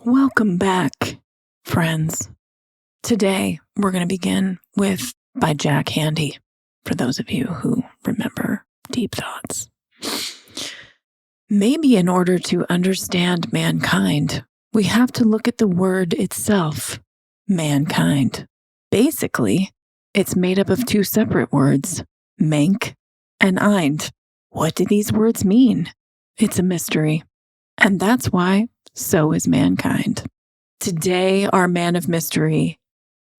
Welcome back, friends. Today, we're going to begin with by Jack Handey, for those of you who remember Deep Thoughts. Maybe in order to understand mankind, we have to look at the word itself, mankind. Basically, it's made up of two separate words, mank and eind. What do these words mean? It's a mystery. And that's why so is mankind. Today, our man of mystery,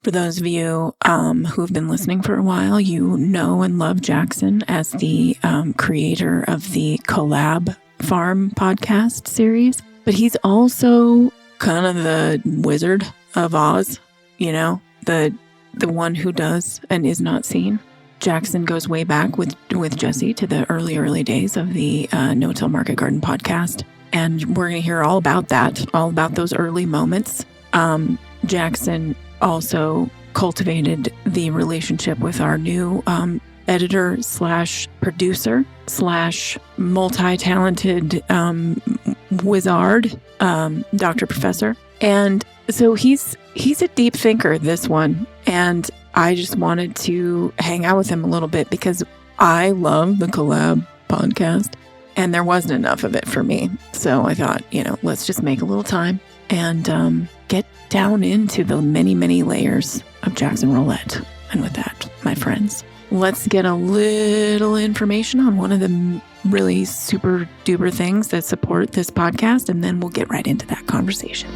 for those of you who have been listening for a while, you know and love Jackson as the creator of the Collab Farm podcast series. But he's also kind of the Wizard of Oz, you know, the one who does and is not seen. Jackson goes way back with Jesse to the early days of the No-Till Market Garden podcast. And we're going to hear all about that, all about those early moments. Jackson also cultivated the relationship with our new editor / producer / multi-talented wizard, Dr. Professor. And so he's a deep thinker, this one. And I just wanted to hang out with him a little bit because I love the Collab podcast. And there wasn't enough of it for me. So I thought, let's just make a little time and get down into the many, many layers of Jackson Rolett. And with that, my friends, let's get a little information on one of the really super duper things that support this podcast. And then we'll get right into that conversation.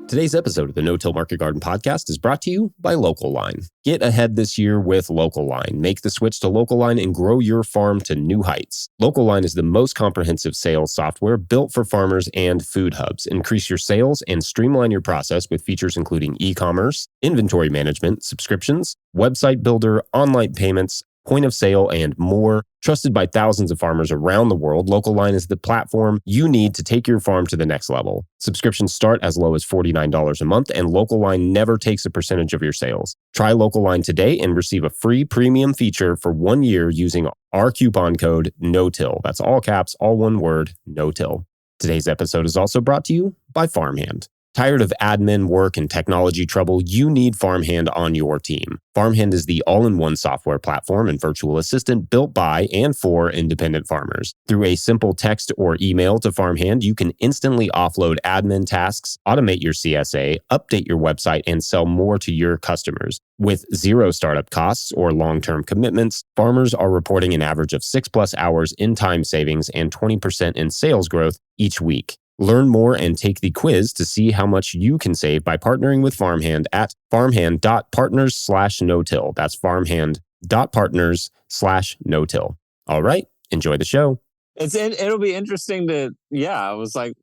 Today's episode of the No-Till Market Garden podcast is brought to you by Local Line. Get ahead this year with Local Line. Make the switch to Local Line and grow your farm to new heights. Local Line is the most comprehensive sales software built for farmers and food hubs. Increase your sales and streamline your process with features including e-commerce, inventory management, subscriptions, website builder, online payments, point of sale, and more. Trusted by thousands of farmers around the world, Local Line is the platform you need to take your farm to the next level. Subscriptions start as low as $49 a month, and Local Line never takes a percentage of your sales. Try Local Line today and receive a free premium feature for 1 year using our coupon code NOTIL. That's all caps, all one word, NOTIL. Today's episode is also brought to you by Farmhand. Tired of admin work and technology trouble? You need Farmhand on your team. Farmhand is the all-in-one software platform and virtual assistant built by and for independent farmers. Through a simple text or email to Farmhand, you can instantly offload admin tasks, automate your CSA, update your website, and sell more to your customers. With zero startup costs or long-term commitments, farmers are reporting an average of 6+ hours in time savings and 20% in sales growth each week. Learn more and take the quiz to see how much you can save by partnering with Farmhand at farmhand.partners/no-till. That's farmhand.partners/no-till. All right, enjoy the show. It'll be interesting to, I was like,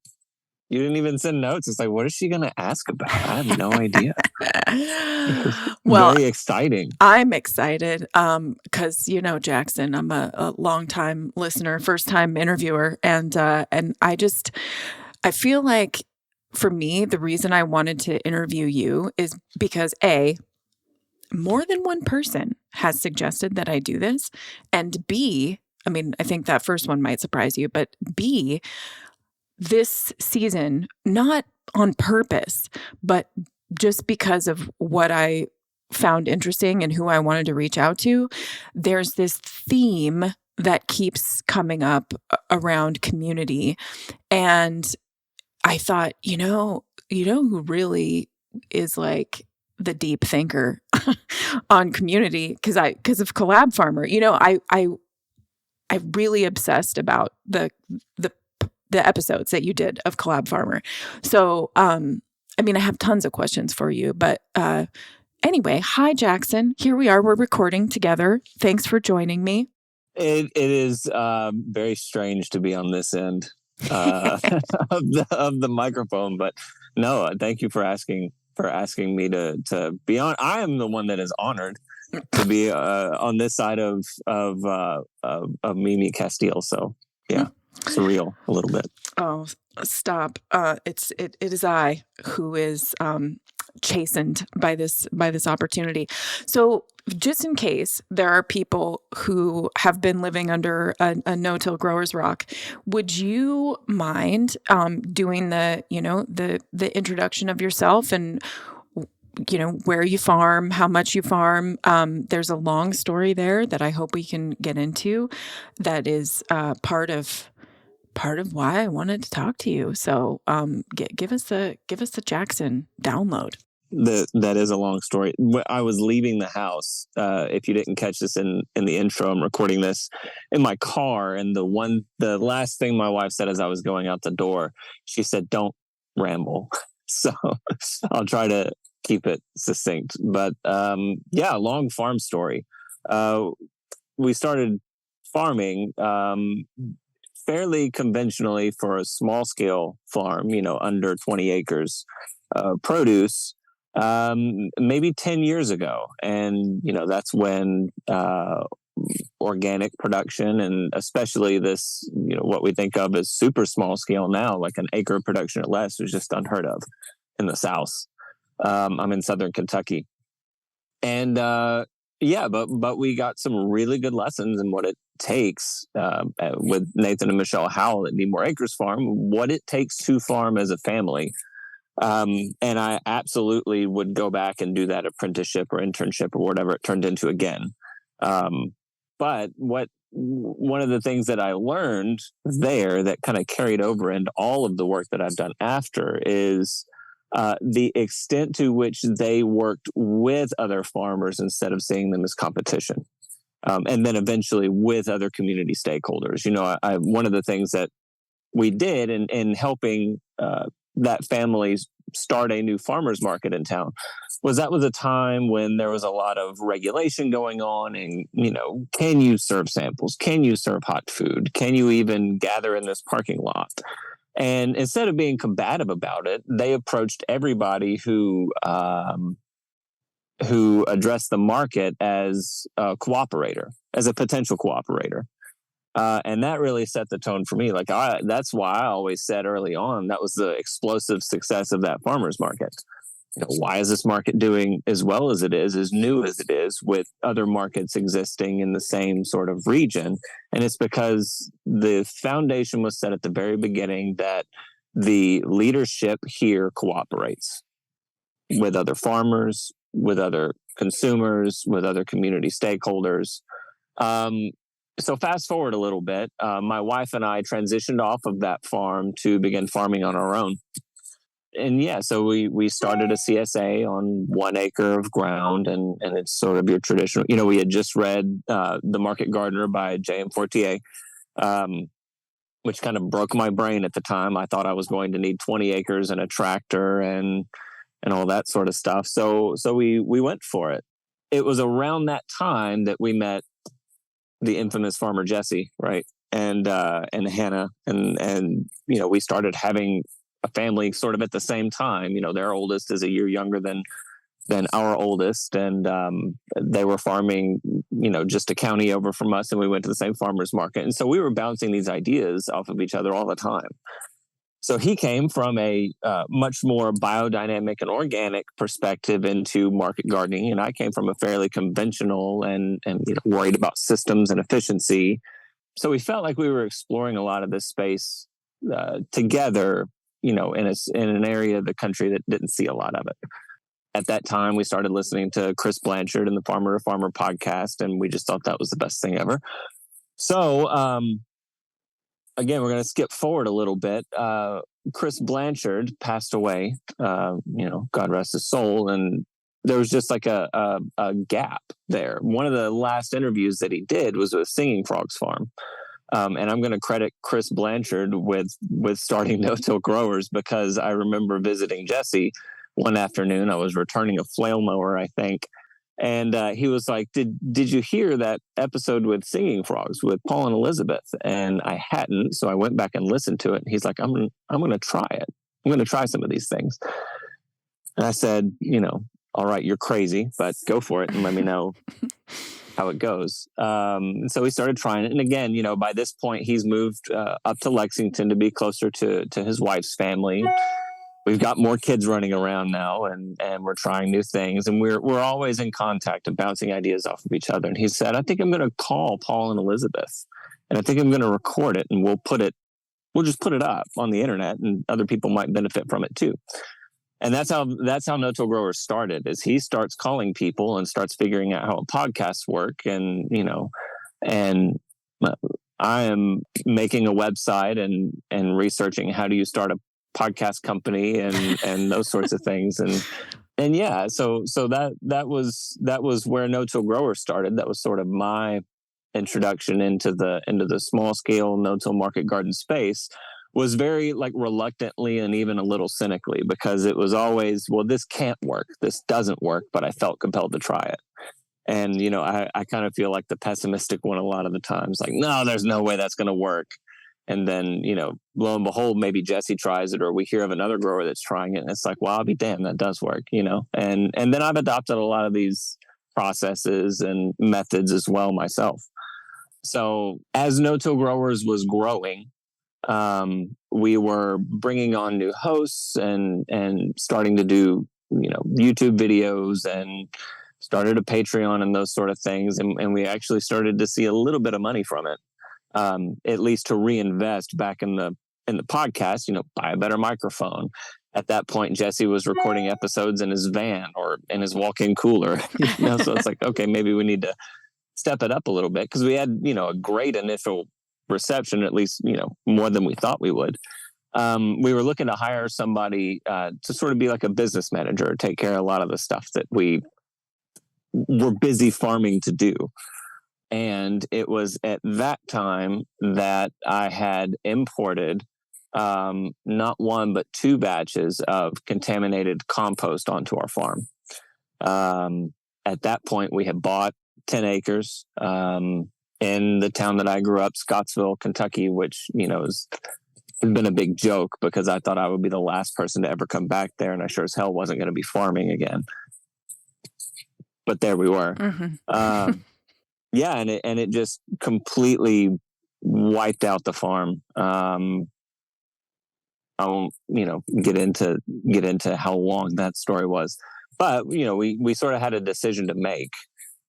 you didn't even send notes. It's like, what is she going to ask about? I have no idea. Well, very exciting. I'm excited because, Jackson, I'm a longtime listener, first-time interviewer. And I feel like for me, the reason I wanted to interview you is because A, more than one person has suggested that I do this. And B, I think that first one might surprise you, but B, this season, not on purpose, but just because of what I found interesting and who I wanted to reach out to, there's this theme that keeps coming up around community. And I thought, who really is like the deep thinker on community, because of Collab Farmer. I really obsessed about the episodes that you did of Collab Farmer. So, I have tons of questions for you, but anyway, hi Jackson. Here we are. We're recording together. Thanks for joining me. It is very strange to be on this end of the microphone, but no, thank you for asking me to be on. I am the one that is honored to be on this side of Mimi Castile. So yeah. surreal a little bit. Oh, stop. It is I who is chastened by this opportunity. So just in case there are people who have been living under a no-till grower's rock, would you mind doing the introduction of yourself and where you farm, how much you farm? There's a long story there that I hope we can get into. That is part of why I wanted to talk to you. So give us the Jackson download. That is a long story. I was leaving the house. If you didn't catch this in the intro, I'm recording this in my car. And the last thing my wife said as I was going out the door, she said, "Don't ramble." So I'll try to keep it succinct. But long farm story. We started farming fairly conventionally for a small scale farm, under 20 acres, produce, maybe 10 years ago. And, that's when organic production, and especially this, what we think of as super small scale now, like an acre of production or less, was just unheard of in the South. I'm in Southern Kentucky. And, but we got some really good lessons in what it takes with Nathan and Michelle Howell at Need More Acres Farm, what it takes to farm as a family. And I absolutely would go back and do that apprenticeship or internship or whatever it turned into again. But one of the things that I learned there that kind of carried over into all of the work that I've done after is the extent to which they worked with other farmers instead of seeing them as competition. And then eventually with other community stakeholders. One of the things that we did in helping that family start a new farmers market in town was a time when there was a lot of regulation going on, and can you serve samples? Can you serve hot food? Can you even gather in this parking lot? And instead of being combative about it, they approached everybody who addressed the market as a cooperator, as a potential cooperator. And that really set the tone for me. That's why I always said early on, that was the explosive success of that farmer's market. Why is this market doing as well as it is, as new as it is, with other markets existing in the same sort of region? And it's because the foundation was set at the very beginning that the leadership here cooperates with other farmers, with other consumers, with other community stakeholders. So fast forward a little bit, my wife and I transitioned off of that farm to begin farming on our own. And so we started a CSA on 1 acre of ground, and it's sort of your traditional, we had just read The Market Gardener by J.M. Fortier, which kind of broke my brain at the time. I thought I was going to need 20 acres and a tractor and all that sort of stuff. So we went for it. It was around that time that we met the infamous farmer Jesse, right? And Hannah, and we started having a family sort of at the same time. Their oldest is a year younger than our oldest, and they were farming, just a county over from us, and we went to the same farmers market. And so we were bouncing these ideas off of each other all the time. So he came from a much more biodynamic and organic perspective into market gardening, and I came from a fairly conventional and worried about systems and efficiency. So we felt like we were exploring a lot of this space together, in an area of the country that didn't see a lot of it. At that time, we started listening to Chris Blanchard and the Farmer to Farmer podcast, and we just thought that was the best thing ever. So, again, we're going to skip forward a little bit. Chris Blanchard passed away, God rest his soul, and there was just like a gap there. One of the last interviews that he did was with Singing Frogs Farm. And I'm going to credit Chris Blanchard with starting No-Till Growers, because I remember visiting Jesse one afternoon. I was returning a flail mower, I think. And he was like, did you hear that episode with Singing Frogs with Paul and Elizabeth? And I hadn't. So I went back and listened to it. And he's like, I'm going to try it. I'm going to try some of these things. And I said, all right, you're crazy, but go for it and let me know how it goes. And so we started trying it. And again, by this point, he's moved up to Lexington to be closer to his wife's family. We've got more kids running around now, and we're trying new things, and we're always in contact and bouncing ideas off of each other. And he said, I think I'm going to call Paul and Elizabeth, and I think I'm going to record it, and we'll just put it up on the internet, and other people might benefit from it too. And that's how No-Till Growers started, is he starts calling people and starts figuring out how podcasts work. And, and I am making a website and researching how do you start a podcast company and those sorts of things. And yeah, so that was where No-Till Growers started. That was sort of my introduction into the small scale no-till market garden space. Was very reluctantly and even a little cynically, because it was always, well, this can't work. This doesn't work, but I felt compelled to try it. And, I kind of feel like the pessimistic one a lot of the times, like, no, there's no way that's going to work. And then, lo and behold, maybe Jesse tries it, or we hear of another grower that's trying it. And it's like, well, I'll be damned, that does work, and then I've adopted a lot of these processes and methods as well myself. So as No-Till Growers was growing, we were bringing on new hosts and starting to do, YouTube videos, and started a Patreon and those sort of things. And we actually started to see a little bit of money from it, at least to reinvest back in the podcast, buy a better microphone. At that point, Jesse was recording episodes in his van or in his walk-in cooler, so it's like, okay, maybe we need to step it up a little bit, because we had, a great initial reception, at least, more than we thought we would. We were looking to hire somebody to sort of be like a business manager, take care of a lot of the stuff that we were busy farming to do. And it was at that time that I had imported not one, but 2 batches of contaminated compost onto our farm. At that point, we had bought 10 acres in the town that I grew up, Scottsville, Kentucky, which, has been a big joke, because I thought I would be the last person to ever come back there, and I sure as hell wasn't going to be farming again. But there we were. Mm-hmm. Yeah, and it just completely wiped out the farm. I won't, get into how long that story was, but we sort of had a decision to make.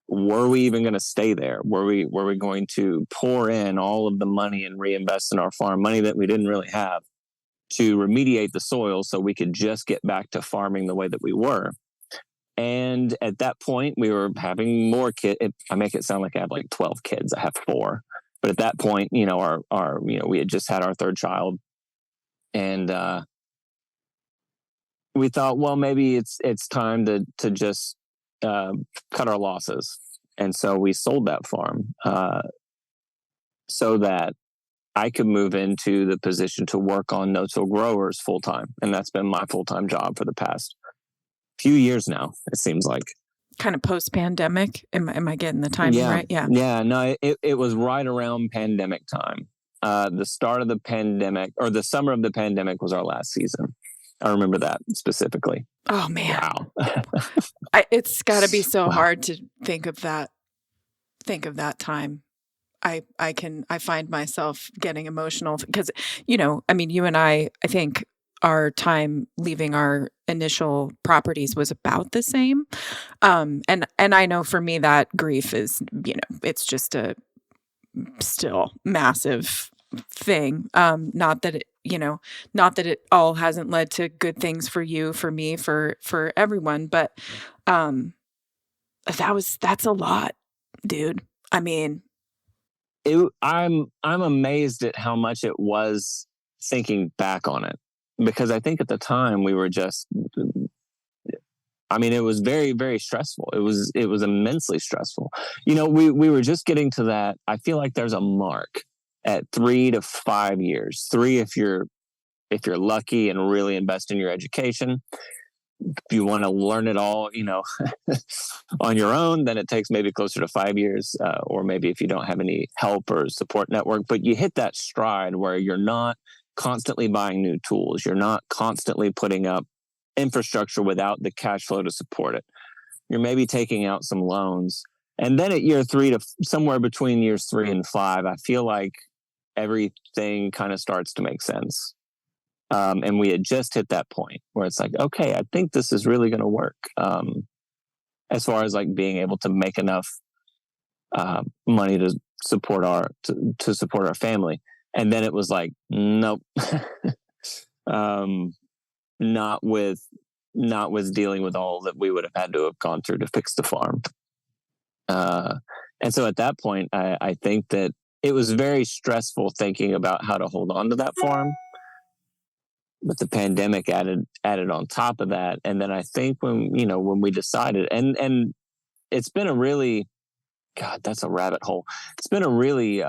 Were we even going to stay there? Were we going to pour in all of the money and reinvest in our farm, money that we didn't really have, to remediate the soil so we could just get back to farming the way that we were? And at that point, we were having more kids. I make it sound like I have 12 kids. I have 4. But at that point, our we had just had our 3rd child, and we thought, well, maybe it's time to just cut our losses. And so we sold that farm so that I could move into the position to work on No-Till Growers full time. And that's been my full-time job for the past few years now, it seems like. Kind of post-pandemic. Am I getting the timing right? Yeah. Yeah. No, it was right around pandemic time. The start of the pandemic, or the summer of the pandemic, was our last season. I remember that specifically. Oh man. Wow. It's got to be so hard to think of that time. I find myself getting emotional because, you and I think our time leaving our initial properties was about the same. And I know for me that grief is, it's just a still massive thing. Not that it all hasn't led to good things for you, for me, for everyone, but that's a lot, dude. I mean, I'm amazed at how much it was thinking back on it, because I think at the time we were just, it was very, very stressful. It was immensely stressful. We were just getting to that. I feel like there's a mark at 3 to 5 years. 3 if you're lucky and really invest in your education. If you want to learn it all, on your own, then it takes maybe closer to 5 years, or maybe if you don't have any help or support network. But you hit that stride where you're not constantly buying new tools. You're not constantly putting up infrastructure without the cash flow to support it. You're maybe taking out some loans, And then at year 3 to somewhere between years 3 and 5, I feel like everything kind of starts to make sense. And we had just hit that point where it's like, okay, I think this is really going to work. As far as like being able to make enough money to support our family. And then it was like, nope. Not with dealing with all that we would have had to have gone through to fix the farm. And so at that point, I think that it was very stressful thinking about how to hold on to that farm. But the pandemic added on top of that. And then I think when we decided, and it's been a really, God, that's a rabbit hole. It's been a really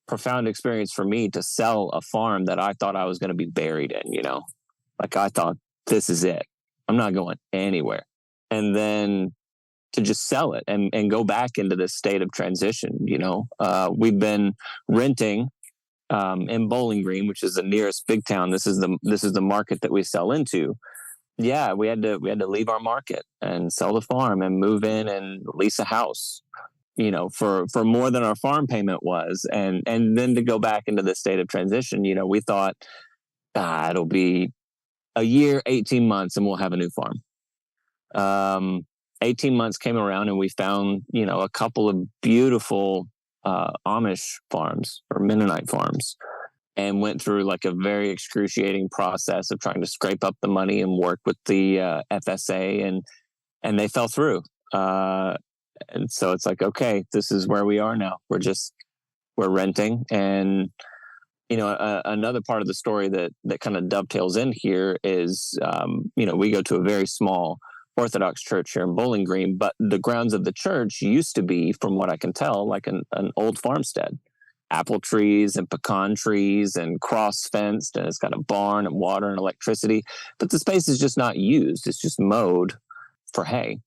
profound experience for me to sell a farm that I thought I was going to be buried in, like I thought, this is it. I'm not going anywhere. And then to just sell it and go back into this state of transition, we've been renting in Bowling Green, which is the nearest big town. This is the market that we sell into. Yeah, we had to leave our market and sell the farm and move in and lease a house, for more than our farm payment was, and then to go back into the state of transition. We thought it'll be a year, 18 months, and we'll have a new farm. 18 months came around, and we found a couple of beautiful Amish farms or Mennonite farms, and went through like a very excruciating process of trying to scrape up the money and work with the FSA, and they fell through. And so it's like, okay, this is where we are now. We're renting. And another part of the story that kind of dovetails in here is we go to a very small Orthodox church here in Bowling Green, but the grounds of the church used to be, from what I can tell, like an old farmstead. Apple trees and pecan trees and cross fenced, and it's got a barn and water and electricity, but the space is just not used. It's just mowed for hay.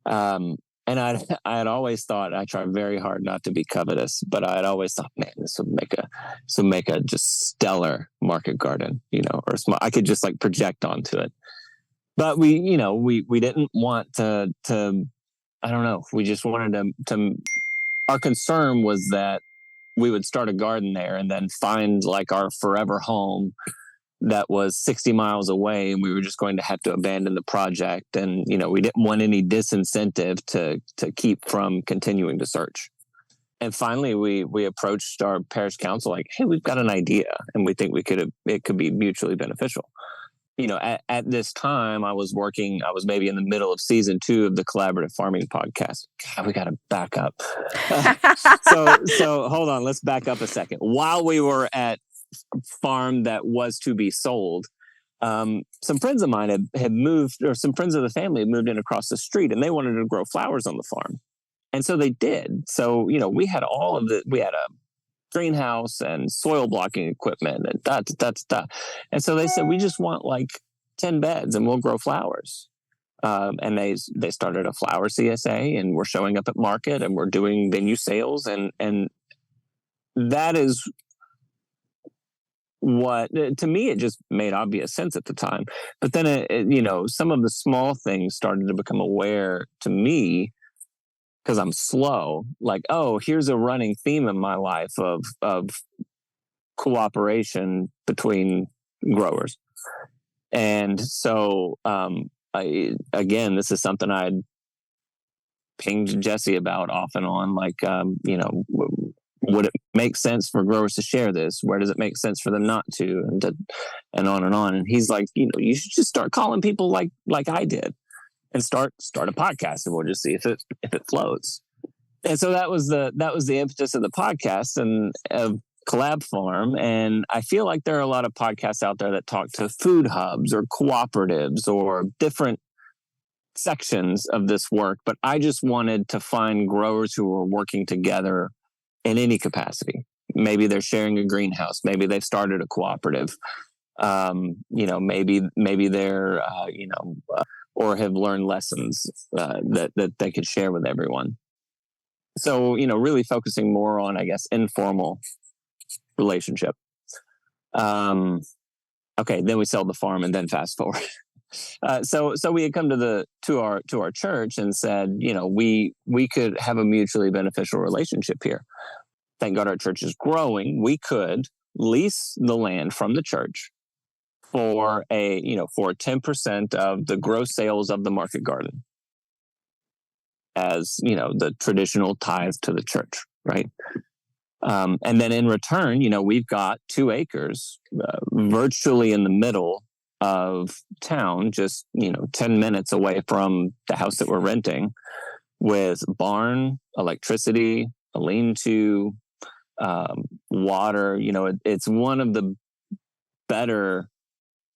And I had always thought, I tried very hard not to be covetous, but I had always thought, man, this would make a just stellar market garden, or small. I could just like project onto it. But we didn't want to I don't know. We just wanted to our concern was that we would start a garden there and then find like our forever home that was 60 miles away, and we were just going to have to abandon the project. And, we didn't want any disincentive to keep from continuing to search. And finally, we approached our parish council like, hey, we've got an idea, and we think it could be mutually beneficial. At this time, I was maybe in the middle of season 2 of the Collaborative Farming podcast. God, we got to back up. So hold on, let's back up a second. While we were at farm that was to be sold, some friends of mine had moved, or some friends of the family had moved in across the street, and they wanted to grow flowers on the farm. And so they did. So, we had we had a greenhouse and soil blocking equipment and And so they said, we just want like 10 beds and we'll grow flowers. And they started a flower CSA, and we're showing up at market, and we're doing venue sales. And that is what, to me, it just made obvious sense at the time. But then, some of the small things started to become aware to me, because I'm slow, like, oh, here's a running theme in my life of cooperation between growers. And so, this is something I'd pinged Jesse about off and on, like, would it make sense for growers to share this? Where does it make sense for them not to? And on and on. And he's like, you should just start calling people like I did, and start a podcast, and we'll just see if it floats. And so that was the impetus of the podcast and of Collab Farm. And I feel like there are a lot of podcasts out there that talk to food hubs or cooperatives or different sections of this work. But I just wanted to find growers who are working together in any capacity. Maybe they're sharing a greenhouse. Maybe they've started a cooperative. Maybe they're, or have learned lessons that they could share with everyone. So, really focusing more on, I guess, informal relationship. Okay, then we sell the farm, and then fast forward. So we had come to our church and said, we could have a mutually beneficial relationship here. Thank God our church is growing. We could lease the land from the church for 10% of the gross sales of the market garden, as the traditional tithe to the church, right? And then in return, we've got 2 acres virtually in the middle of town, just 10 minutes away from the house that we're renting, with barn, electricity, a lean-to, water. It's one of the better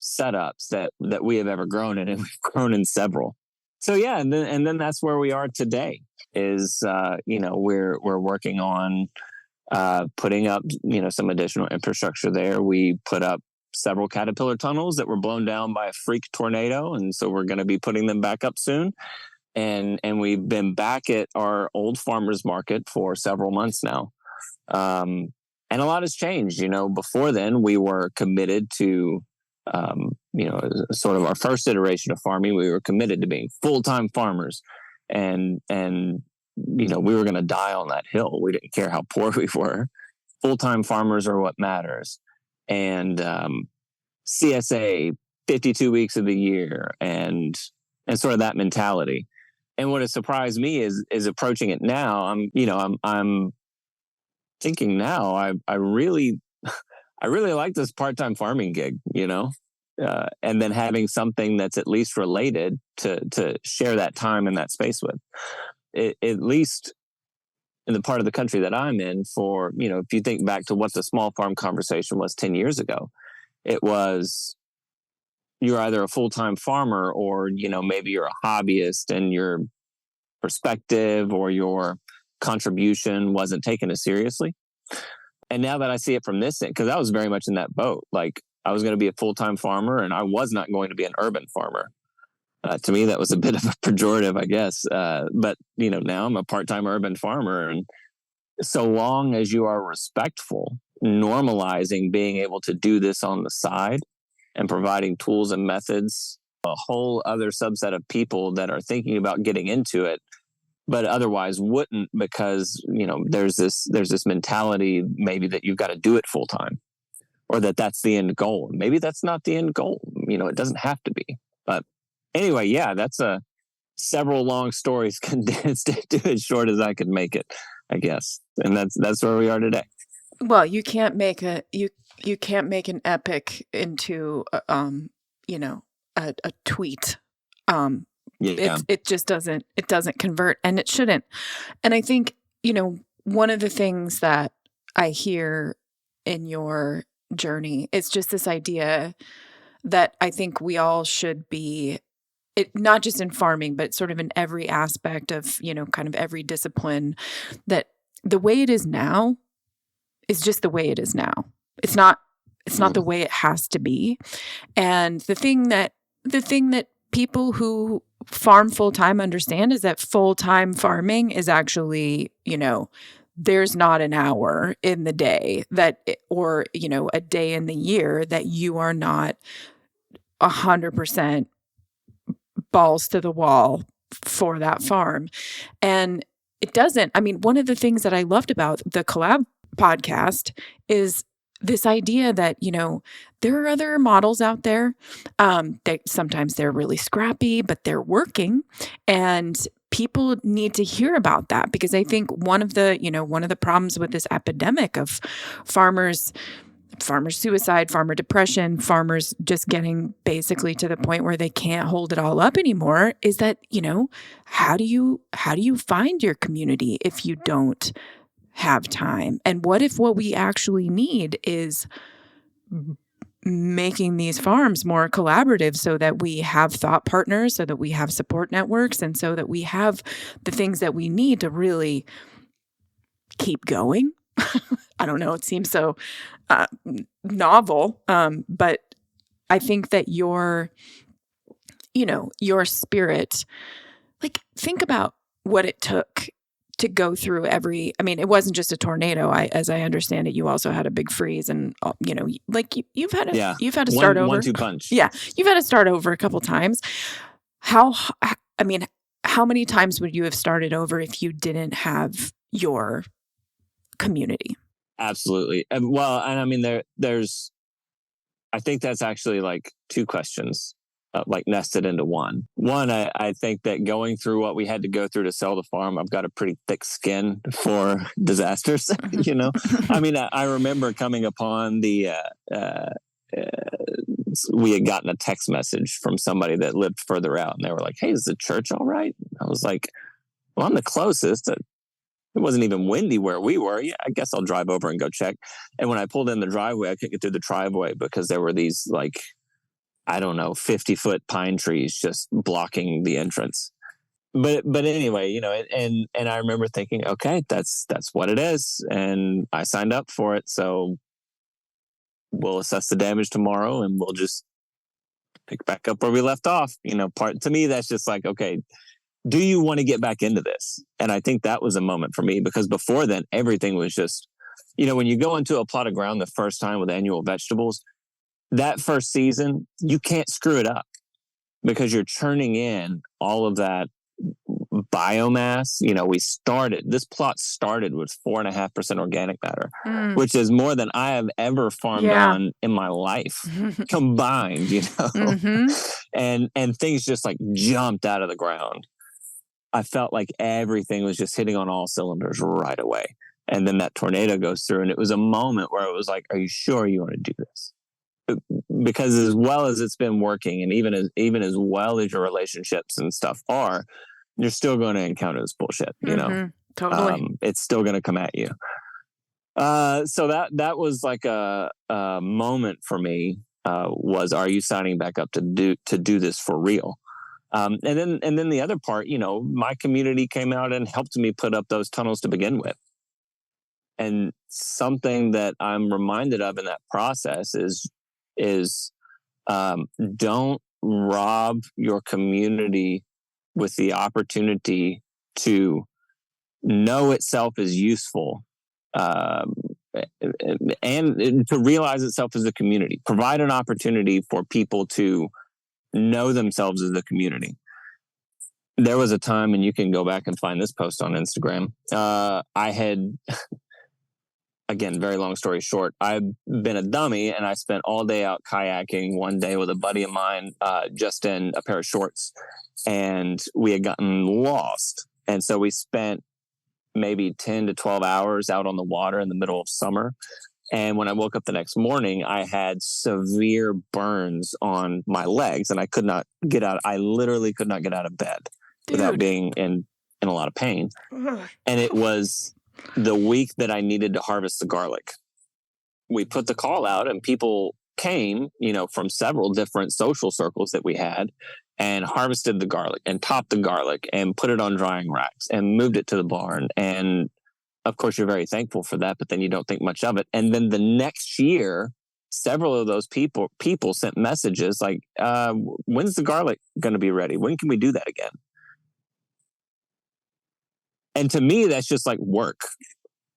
setups that we have ever grown in, and we've grown in several. So yeah, and then that's where we are today. Is we're working on putting up some additional infrastructure there. We put up several caterpillar tunnels that were blown down by a freak tornado, and so we're going to be putting them back up soon. And we've been back at our old farmers market for several months now, and a lot has changed. Before then, we were committed to sort of our first iteration of farming. We were committed to being full-time farmers, and we were going to die on that hill. We didn't care how poor we were. Full-time farmers are what matters. And CSA 52 weeks of the year, and sort of that mentality. And what has surprised me is approaching it now. I'm thinking now, I really like this part-time farming gig, and then having something that's at least related to share that time and that space with. At least in the part of the country that I'm in, for, if you think back to what the small farm conversation was 10 years ago, it was, you're either a full-time farmer or, maybe you're a hobbyist, and your perspective or your contribution wasn't taken as seriously. And now that I see it from this end, because I was very much in that boat, like I was going to be a full-time farmer and I was not going to be an urban farmer. To me, that was a bit of a pejorative, I guess. But, now I'm a part-time urban farmer. And so long as you are respectful, normalizing being able to do this on the side and providing tools and methods, a whole other subset of people that are thinking about getting into it, but otherwise wouldn't, because, there's this mentality maybe that you've got to do it full-time, or that's the end goal. Maybe that's not the end goal. It doesn't have to be. But anyway, yeah, that's several long stories condensed into as short as I could make it, I guess. And that's where we are today. Well, you can't make you can't make an epic into a tweet. It just doesn't convert, and it shouldn't. And I think, one of the things that I hear in your journey is just this idea that I think we all should be, not just in farming, but sort of in every aspect of, kind of every discipline, that the way it is now is just the way it is now. It's not the way it has to be. And the thing that people who farm full-time understand is that full-time farming is actually, there's not an hour in the day or a day in the year that you are not 100% balls to the wall for that farm. And it doesn't, one of the things that I loved about the Collab podcast is this idea that, there are other models out there, that sometimes they're really scrappy, but they're working, and people need to hear about that, because I think one of the problems with this epidemic of farmer suicide, farmer depression, farmers just getting basically to the point where they can't hold it all up anymore is that, how do you find your community if you don't have time? And what if what we actually need is making these farms more collaborative, so that we have thought partners, so that we have support networks, and so that we have the things that we need to really keep going? I don't know. It seems so novel, but I think that your spirit, like, think about what it took to go through it wasn't just a tornado. As I understand it, you also had a big freeze and, like you've had to start over. 1-2 punch. Yeah. You've had to start over a couple times. How many times would you have started over if you didn't have your community? Absolutely. Well, and I mean, there's, I think that's actually like two questions, like nested into one. One, I think that going through what we had to go through to sell the farm, I've got a pretty thick skin for disasters, I mean, I remember coming upon we had gotten a text message from somebody that lived further out, and they were like, "Hey, is the church all right?" I was like, "Well, I'm the closest. It wasn't even windy where we were. Yeah, I guess I'll drive over and go check." And when I pulled in the driveway, I couldn't get through the driveway because there were these, like, I don't know, 50-foot pine trees just blocking the entrance. But anyway, and I remember thinking, okay, that's what it is, and I signed up for it. So we'll assess the damage tomorrow, and we'll just pick back up where we left off. To me, that's just like, okay, do you want to get back into this? And I think that was a moment for me, because before then, everything was just, when you go into a plot of ground the first time with annual vegetables, that first season, you can't screw it up because you're churning in all of that biomass. This plot started with 4.5% organic matter, which is more than I have ever farmed on in my life combined, and things just like jumped out of the ground. I felt like everything was just hitting on all cylinders right away. And then that tornado goes through, and it was a moment where it was like, are you sure you want to do this? Because as well as it's been working, and even as well as your relationships and stuff are, you're still going to encounter this bullshit, Totally. It's still going to come at you. So that was like a moment for me, was, are you signing back up to do this for real? And then the other part, my community came out and helped me put up those tunnels to begin with. And something that I'm reminded of in that process is don't rob your community with the opportunity to know itself as useful, and to realize itself as a community. Provide an opportunity for people to know themselves as a community. There was a time, and you can go back and find this post on Instagram. I had, again, very long story short, I've been a dummy, and I spent all day out kayaking one day with a buddy of mine, just in a pair of shorts, and we had gotten lost. And so we spent maybe 10 to 12 hours out on the water in the middle of summer. And when I woke up the next morning, I had severe burns on my legs, and I could not get out. I literally could not get out of bed without being in a lot of pain. And it was the week that I needed to harvest the garlic. We put the call out, and people came, from several different social circles that we had, and harvested the garlic and topped the garlic and put it on drying racks and moved it to the barn. And of course, you're very thankful for that, but then you don't think much of it. And then the next year, several of those people sent messages like, when's the garlic going to be ready? When can we do that again? And to me, that's just like work,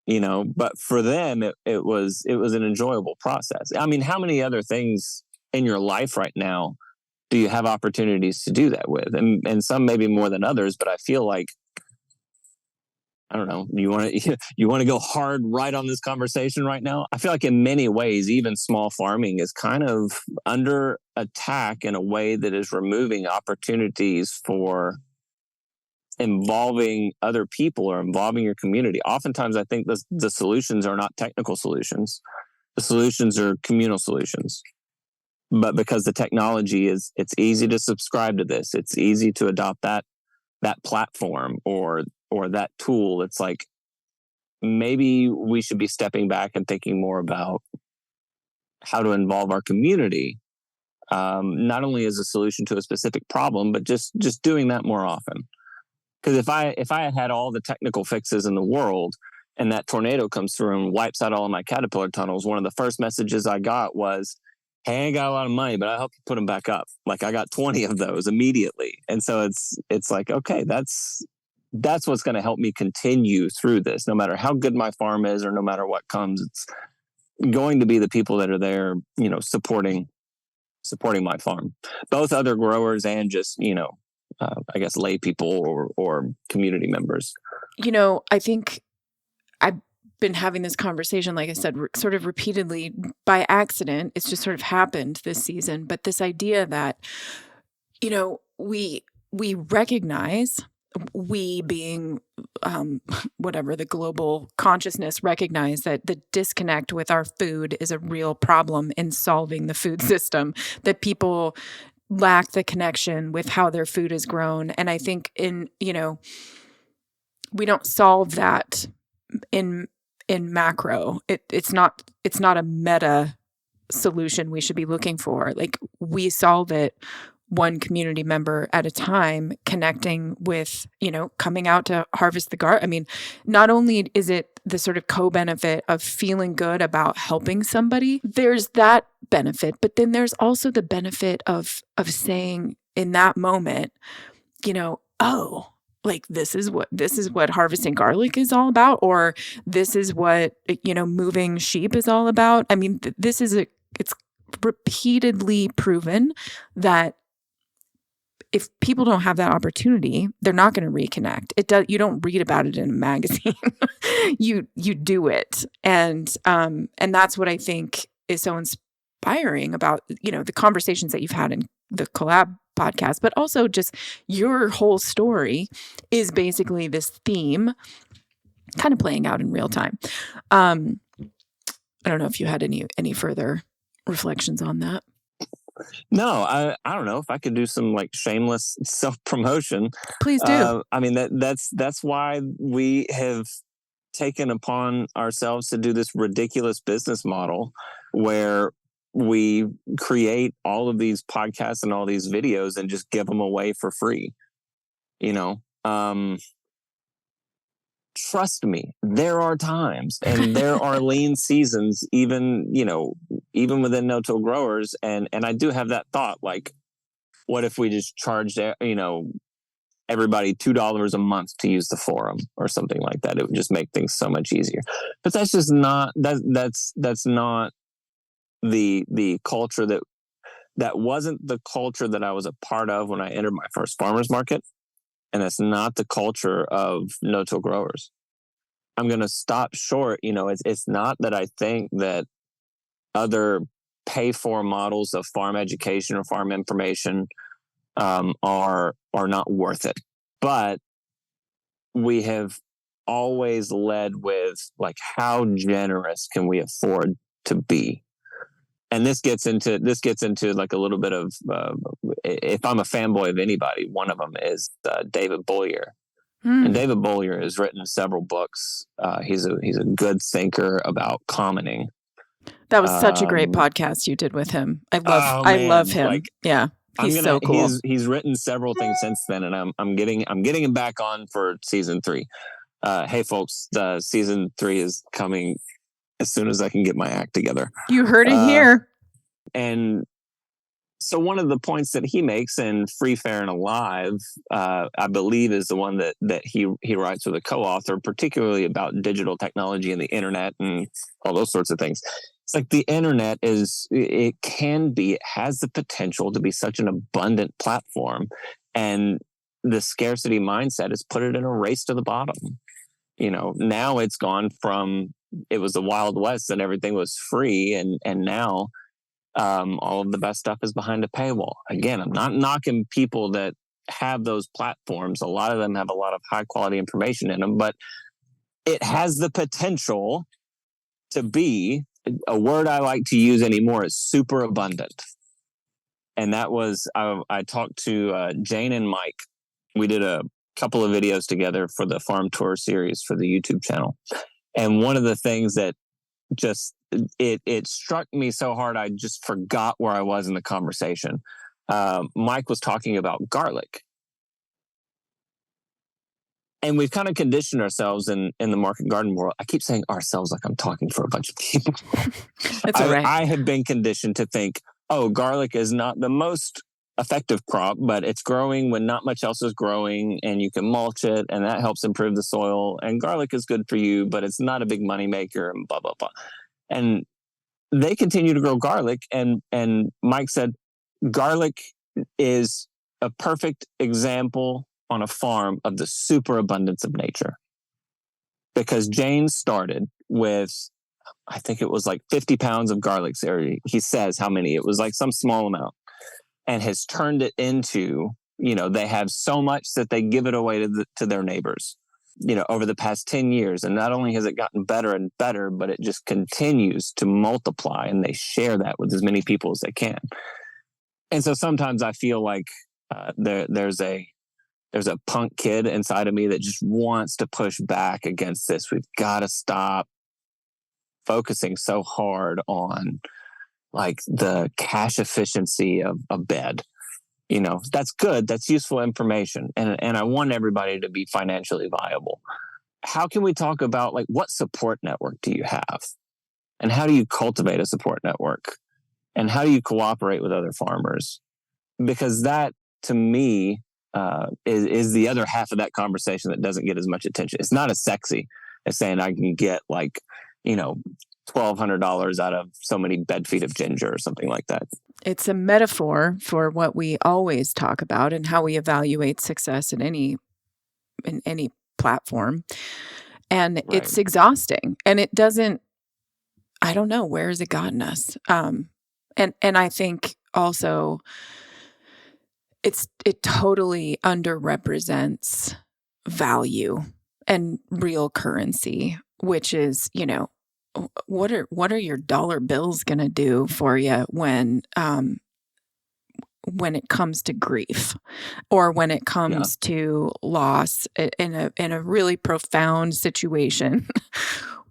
but for them, it was an enjoyable process. I mean, how many other things in your life right now do you have opportunities to do that with? And some maybe more than others, but I feel like, I don't know, you want to go hard right on this conversation right now? I feel like in many ways, even small farming is kind of under attack in a way that is removing opportunities for involving other people or involving your community. Oftentimes, I think the solutions are not technical solutions. The solutions are communal solutions. But because the technology it's easy to subscribe to this, it's easy to adopt that platform or that tool. It's like, maybe we should be stepping back and thinking more about how to involve our community, not only as a solution to a specific problem, but just doing that more often. Because if I had all the technical fixes in the world, and that tornado comes through and wipes out all of my caterpillar tunnels, one of the first messages I got was, "Hey, I ain't got a lot of money, but I help you put them back up." Like, I got 20 of those immediately. And so it's like, okay, that's that's what's going to help me continue through this. No matter how good my farm is, or no matter what comes, it's going to be the people that are there, supporting my farm, both other growers and just, I guess lay people or community members. I think I've been having this conversation, like I said, sort of repeatedly by accident. It's just sort of happened this season. But this idea that, we recognize, we being whatever the global consciousness, recognize that the disconnect with our food is a real problem in solving the food system, that people lack the connection with how their food is grown. And I think we don't solve that in macro. It's not a meta solution we should be looking for. Like, we solve it one community member at a time, connecting with, coming out to harvest the garden. I mean, not only is it the sort of co-benefit of feeling good about helping somebody, there's that benefit, but then there's also the benefit of saying in that moment, oh, like this is what harvesting garlic is all about, or this is what, moving sheep is all about. I mean, it's repeatedly proven that if people don't have that opportunity, they're not going to reconnect. You don't read about it in a magazine. you do it. And that's what I think is so inspiring about, the conversations that you've had in the Collab podcast, but also just your whole story is basically this theme kind of playing out in real time. I don't know if you had any further reflections on that. No, I don't know if I could do some like shameless self-promotion. Please do. I mean, that's why we have taken upon ourselves to do this ridiculous business model where we create all of these podcasts and all these videos and just give them away for free. Trust me, there are times and there are lean seasons, even within no-till growers. And I do have that thought, like, what if we just charged, everybody $2 a month to use the forum or something like that? It would just make things so much easier. But that's just not, that's not the culture that wasn't the culture that I was a part of when I entered my first farmers market. And that's not the culture of no-till growers. I'm going to stop short. It's not that I think that other pay-for models of farm education or farm information are not worth it. But we have always led with, like, how generous can we afford to be? And this gets into like a little bit of, if I'm a fanboy of anybody, one of them is David Bollier. And David Bollier has written several books. He's a good thinker about commoning. That was such a great podcast you did with him. I love him. Like, yeah, he's so cool. He's written several things since then, and I'm getting him back on for season 3. Hey folks, the season 3 is coming as soon as I can get my act together. You heard it here. And so one of the points that he makes in Free, Fair, and Alive, I believe, is the one that he writes with a co-author, particularly about digital technology and the internet and all those sorts of things. It's like the internet has the potential to be such an abundant platform, and the scarcity mindset has put it in a race to the bottom. Now it's gone from, it was the Wild West and everything was free, and now all of the best stuff is behind a paywall. Again, I'm not knocking people that have those platforms. A lot of them have a lot of high quality information in them, but it has the potential to be, a word I like to use anymore is super abundant. And that was, I talked to Jane and Mike. We did a couple of videos together for the farm tour series for the YouTube channel. And one of the things that just, it struck me so hard, I just forgot where I was in the conversation. Mike was talking about garlic. And we've kind of conditioned ourselves in the market garden world. I keep saying ourselves like I'm talking for a bunch of people. That's all right. I have been conditioned to think, oh, garlic is not the most effective crop, but it's growing when not much else is growing, and you can mulch it, and that helps improve the soil. And garlic is good for you, but it's not a big money maker, and blah, blah, blah. And they continue to grow garlic. And Mike said, garlic is a perfect example on a farm of the superabundance of nature. Because Jane started with, I think it was like 50 pounds of garlic. He says how many, it was like some small amount, and has turned it into, they have so much that they give it away to their neighbors, over the past 10 years. And not only has it gotten better and better, but it just continues to multiply, and they share that with as many people as they can. And so sometimes I feel like there's a punk kid inside of me that just wants to push back against this. We've got to stop focusing so hard on like the cash efficiency of a bed. That's good. That's useful information. And I want everybody to be financially viable. How can we talk about like what support network do you have? And how do you cultivate a support network? And how do you cooperate with other farmers? Because that, to me, is the other half of that conversation that doesn't get as much attention. It's not as sexy as saying I can get like, $1,200 out of so many bed feet of ginger or something like that. It's a metaphor for what we always talk about and how we evaluate success in any platform. And Right. It's exhausting. And it doesn't, I don't know, where has it gotten us? And I think also it totally underrepresents value and real currency, which is, what are your dollar bills going to do for you when it comes to grief, or when it comes to loss in a really profound situation?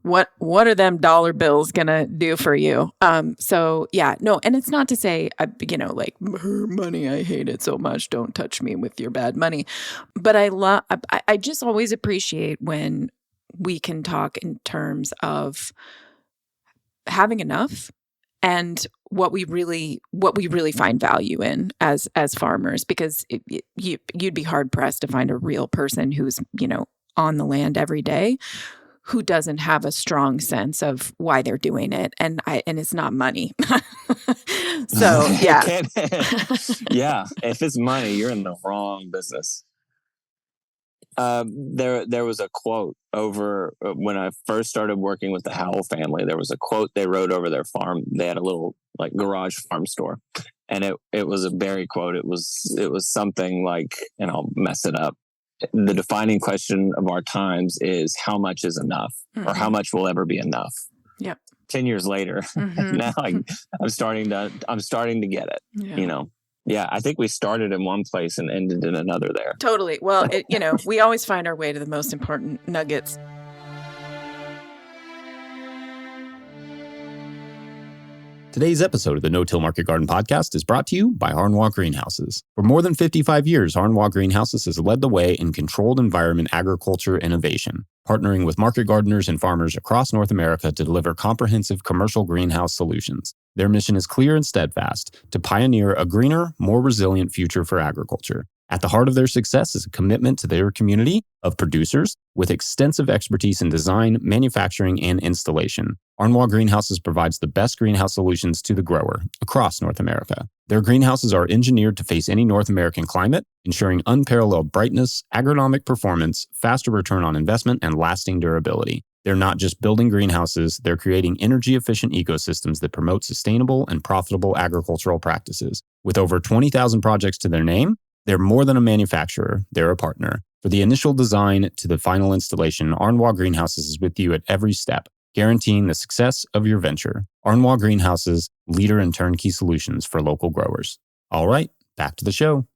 What are them dollar bills gonna do for you? And it's not to say, like money, I hate it so much. Don't touch me with your bad money. But I just always appreciate when we can talk in terms of having enough and what we really find value in as farmers, because you'd be hard pressed to find a real person who's, on the land every day, who doesn't have a strong sense of why they're doing it. And it's not money. So, yeah. Yeah. If it's money, you're in the wrong business. There was a quote over when I first started working with the Howell family. There was a quote they wrote over their farm. They had a little like garage farm store, and it was a berry quote. It was something like, and I'll mess it up. The defining question of our times is how much is enough, or how much will ever be enough. Yep. 10 years later, now I'm starting to get it. Yeah. Yeah, I think we started in one place and ended in another there. Totally. Well, we always find our way to the most important nuggets. Today's episode of the No-Till Market Garden Podcast is brought to you by Harnois Greenhouses. For more than 55 years, Harnois Greenhouses has led the way in controlled environment agriculture innovation, partnering with market gardeners and farmers across North America to deliver comprehensive commercial greenhouse solutions. Their mission is clear and steadfast: to pioneer a greener, more resilient future for agriculture. At the heart of their success is a commitment to their community of producers with extensive expertise in design, manufacturing, and installation. Harnois Greenhouses provides the best greenhouse solutions to the grower across North America. Their greenhouses are engineered to face any North American climate, ensuring unparalleled brightness, agronomic performance, faster return on investment, and lasting durability. They're not just building greenhouses, they're creating energy-efficient ecosystems that promote sustainable and profitable agricultural practices. With over 20,000 projects to their name, they're more than a manufacturer, they're a partner. For the initial design to the final installation, Harnois Greenhouses is with you at every step, guaranteeing the success of your venture. Harnois Greenhouses, leader in turnkey solutions for local growers. All right, back to the show.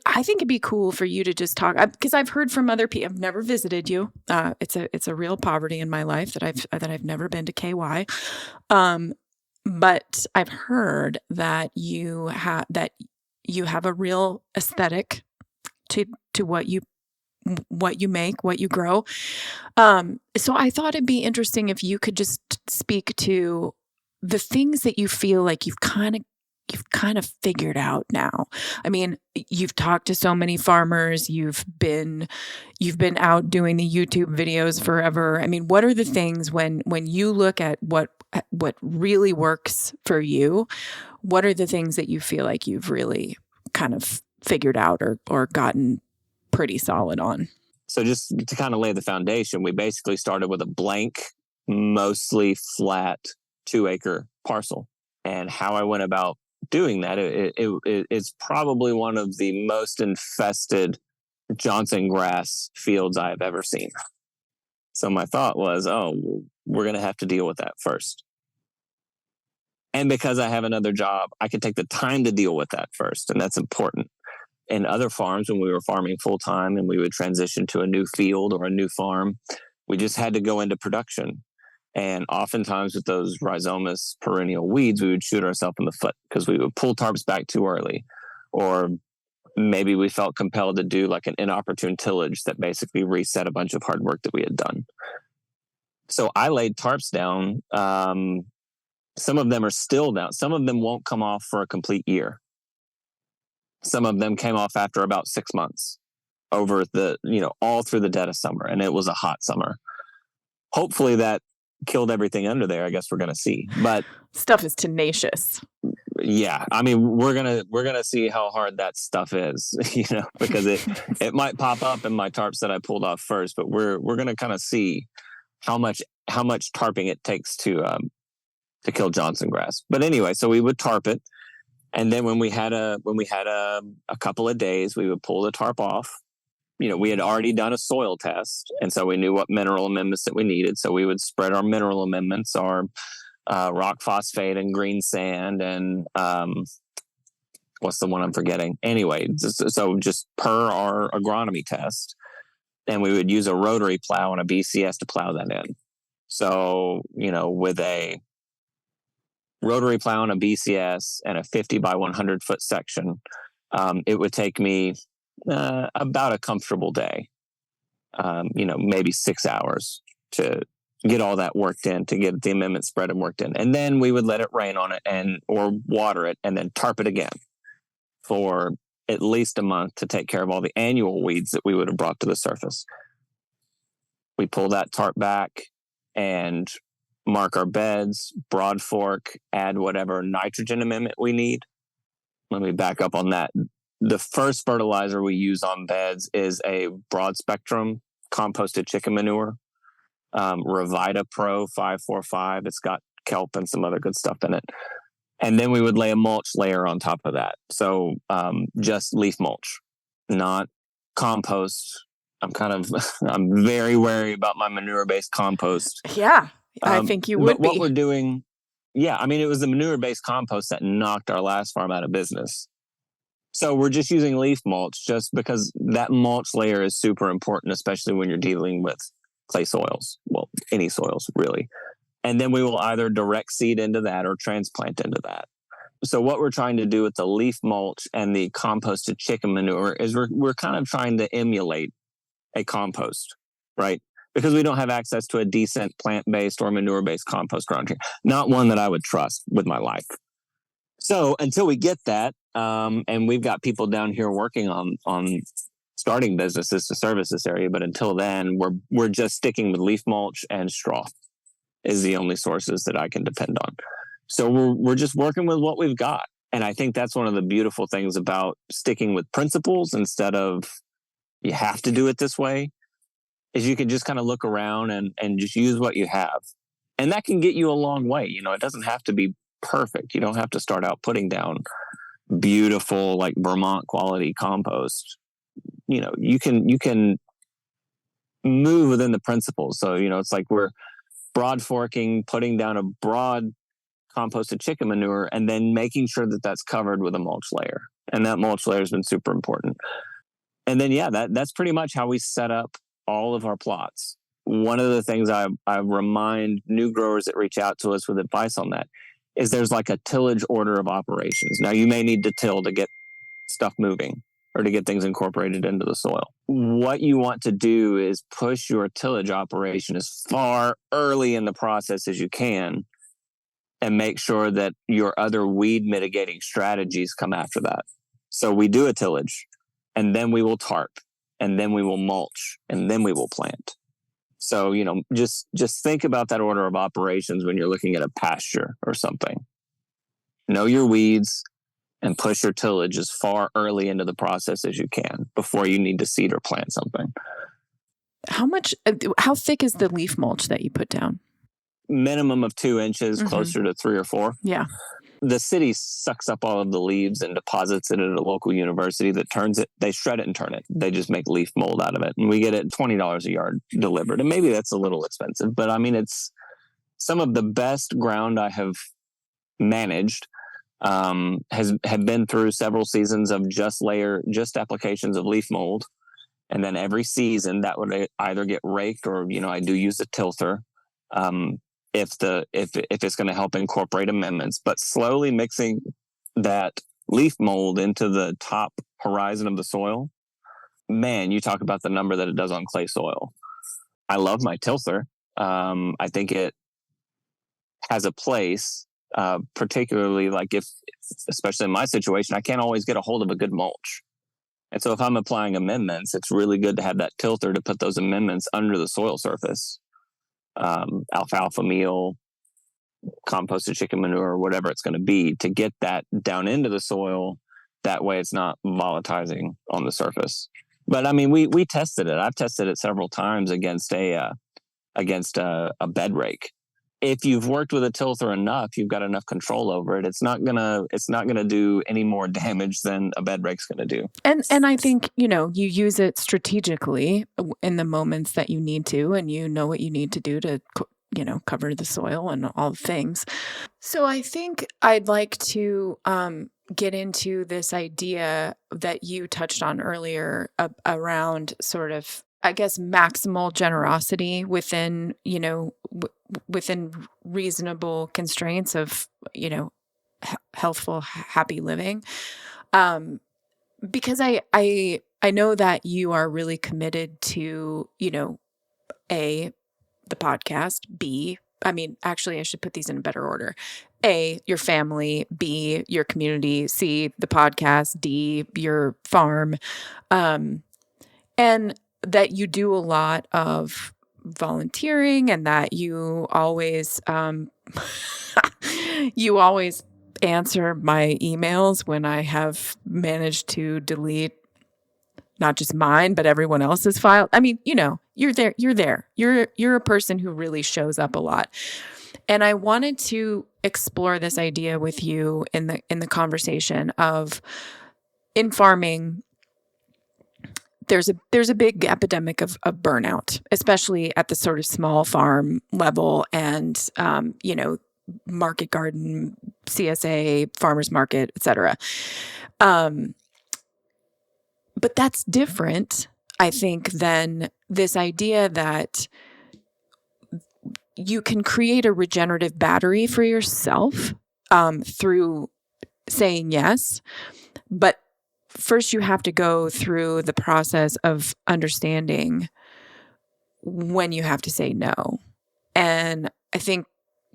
I think it'd be cool for you to just talk, because I've heard from other people. I've never visited you. It's a real poverty in my life that I've never been to KY. But I've heard that you have a real aesthetic to what you make, what you grow. So I thought it'd be interesting if you could just speak to the things that you feel like you've kind of kind of figured out now? I mean, you've talked to so many farmers, you've been out doing the YouTube videos forever. I mean, what are the things when you look at what really works for you? What are the things that you feel like you've really kind of figured out or gotten pretty solid on? So just to kind of lay the foundation, we basically started with a blank, mostly flat 2-acre parcel. And how I went about doing that, it's probably one of the most infested Johnson grass fields I have ever seen. So my thought was, we're going to have to deal with that first. And because I have another job, I could take the time to deal with that first. And that's important. In other farms, when we were farming full time and we would transition to a new field or a new farm, we just had to go into production. And oftentimes with those rhizomatous perennial weeds, we would shoot ourselves in the foot because we would pull tarps back too early. Or maybe we felt compelled to do like an inopportune tillage that basically reset a bunch of hard work that we had done. So I laid tarps down. Some of them are still down. Some of them won't come off for a complete year. Some of them came off after about 6 months over all through the dead of summer. And it was a hot summer. Hopefully that killed everything under there. I guess we're going to see. But stuff is tenacious. Yeah. I mean, we're going to see how hard that stuff is, because it might pop up in my tarps that I pulled off first, but we're going to kind of see how much tarping it takes to kill Johnson grass. But anyway, so we would tarp it. And then when we had a couple of days, we would pull the tarp off. We had already done a soil test, and so we knew what mineral amendments that we needed. So we would spread our mineral amendments, our rock phosphate and green sand, and what's the one I'm forgetting? Anyway, so just per our agronomy test, and we would use a rotary plow and a BCS to plow that in. So, with a rotary plow and a BCS and a 50 by 100 foot section, it would take me about a comfortable day, maybe 6 hours to get all that worked in, to get the amendment spread and worked in. And then we would let it rain on it or water it and then tarp it again for at least a month to take care of all the annual weeds that we would have brought to the surface. We pull that tarp back and mark our beds, broad fork, add whatever nitrogen amendment we need. Let me back up on that. The first fertilizer we use on beds is a broad spectrum composted chicken manure, Revita Pro 545. It's got kelp and some other good stuff in it. And then we would lay a mulch layer on top of that. So just leaf mulch, not compost. I'm very wary about my manure-based compost. Yeah. I think you would but what we're doing, it was the manure-based compost that knocked our last farm out of business. So we're just using leaf mulch just because that mulch layer is super important, especially when you're dealing with clay soils. Well, any soils, really. And then we will either direct seed into that or transplant into that. So what we're trying to do with the leaf mulch and the composted chicken manure is we're kind of trying to emulate a compost, right? Because we don't have access to a decent plant-based or manure-based compost around here. Not one that I would trust with my life. So until we get that, and we've got people down here working on starting businesses to service this area, but until then, we're just sticking with leaf mulch and straw is the only sources that I can depend on. So we're just working with what we've got. And I think that's one of the beautiful things about sticking with principles instead of you have to do it this way, is you can just kind of look around and just use what you have. And that can get you a long way. It doesn't have to be perfect. You don't have to start out putting down beautiful, like Vermont quality compost. You can move within the principles. So, it's like we're broad forking, putting down a broad composted chicken manure, and then making sure that that's covered with a mulch layer. And that mulch layer has been super important. And then, that's pretty much how we set up all of our plots. One of the things I remind new growers that reach out to us with advice on that is there's like a tillage order of operations. Now, you may need to till to get stuff moving or to get things incorporated into the soil. What you want to do is push your tillage operation as far early in the process as you can and make sure that your other weed mitigating strategies come after that. So we do a tillage, and then we will tarp, and then we will mulch, and then we will plant. So, just think about that order of operations when you're looking at a pasture or something. Know your weeds and push your tillage as far early into the process as you can before you need to seed or plant something. How thick is the leaf mulch that you put down? Minimum of 2 inches, closer to 3 or 4. Yeah. The city sucks up all of the leaves and deposits it at a local university that turns it. They shred it and turn it. They just make leaf mold out of it. And we get it $20 a yard delivered. And maybe that's a little expensive, but I mean, it's some of the best ground I have managed. Have been through several seasons of just applications of leaf mold. And then every season that would either get raked or, I do use a tilther. If it's going to help incorporate amendments, but slowly mixing that leaf mold into the top horizon of the soil, man, you talk about the number that it does on clay soil. I love my tilther. I think it has a place, particularly like especially in my situation, I can't always get a hold of a good mulch. And so if I'm applying amendments, it's really good to have that tilther to put those amendments under the soil surface. Alfalfa meal, composted chicken manure, whatever it's going to be, to get that down into the soil. That way it's not volatilizing on the surface. But I mean, we tested it. I've tested it several times against a bed rake. If you've worked with a tilther enough, you've got enough control over it. It's not gonna do any more damage than a bed rake's gonna do. And I think, you use it strategically in the moments that you need to, and you know what you need to do to, cover the soil and all the things. So I think I'd like to get into this idea that you touched on earlier around sort of, I guess, maximal generosity within, within reasonable constraints of, healthful, happy living. Because I know that you are really committed to, A, the podcast, B, actually I should put these in a better order. A, your family, B, your community, C, the podcast, D, your farm. And that you do a lot of volunteering, and that you always answer my emails when I have managed to delete not just mine, but everyone else's file. I mean, you're there. You're a person who really shows up a lot. And I wanted to explore this idea with you in the conversation of, in farming, there's a big epidemic of burnout, especially at the sort of small farm level, and market garden, CSA, farmers market, etc. But that's different, I think, than this idea that you can create a regenerative battery for yourself through saying yes. But first you have to go through the process of understanding when you have to say no. And I think,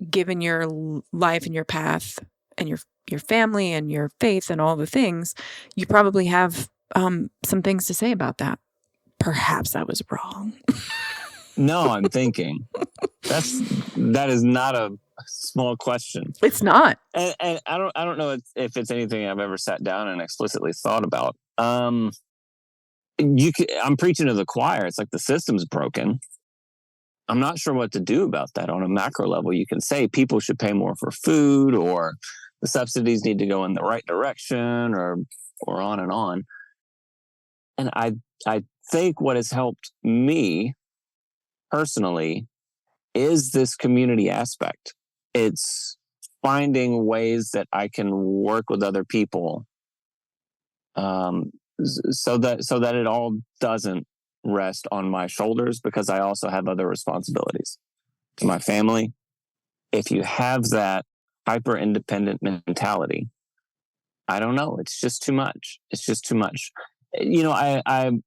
given your life and your path and your family and your faith and all the things, you probably have some things to say about that. Perhaps I was wrong. No, I'm thinking that is not a small question. It's not. And I don't know if it's anything I've ever sat down and explicitly thought about. I'm preaching to the choir. It's like the system's broken. I'm not sure what to do about that on a macro level. You can say people should pay more for food, or the subsidies need to go in the right direction, or on and on. And I think what has helped me personally is this community aspect. It's finding ways that I can work with other people, so that it all doesn't rest on my shoulders, because I also have other responsibilities to my family. If you have that hyper independent mentality, I don't know, it's just too much.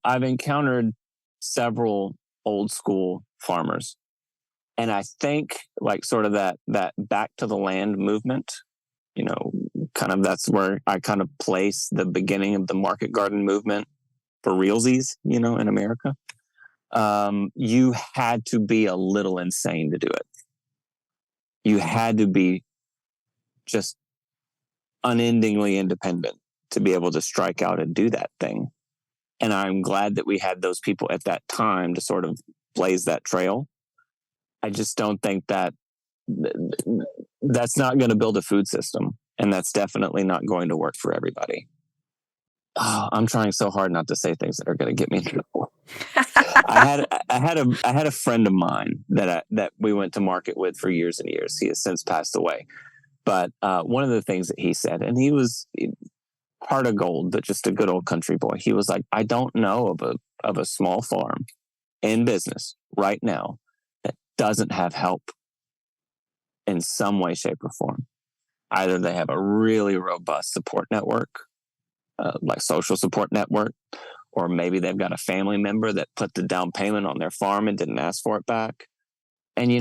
I've encountered several old school farmers, And I think like sort of that back to the land movement, kind of that's where I kind of place the beginning of the market garden movement for realsies, in America. You had to be a little insane to do it. You had to be just unendingly independent to be able to strike out and do that thing. And I'm glad that we had those people at that time to sort of blaze that trail. I just don't think that's not going to build a food system. And that's definitely not going to work for everybody. Oh, I'm trying so hard not to say things that are going to get me in trouble. I had a friend of mine that we went to market with for years and years. He has since passed away. But one of the things that he said, and he was heart of gold, but just a good old country boy. He was like, I don't know of a small farm in business right now that doesn't have help in some way, shape, or form. Either they have a really robust support network, like social support network, or maybe they've got a family member that put the down payment on their farm and didn't ask for it back. And,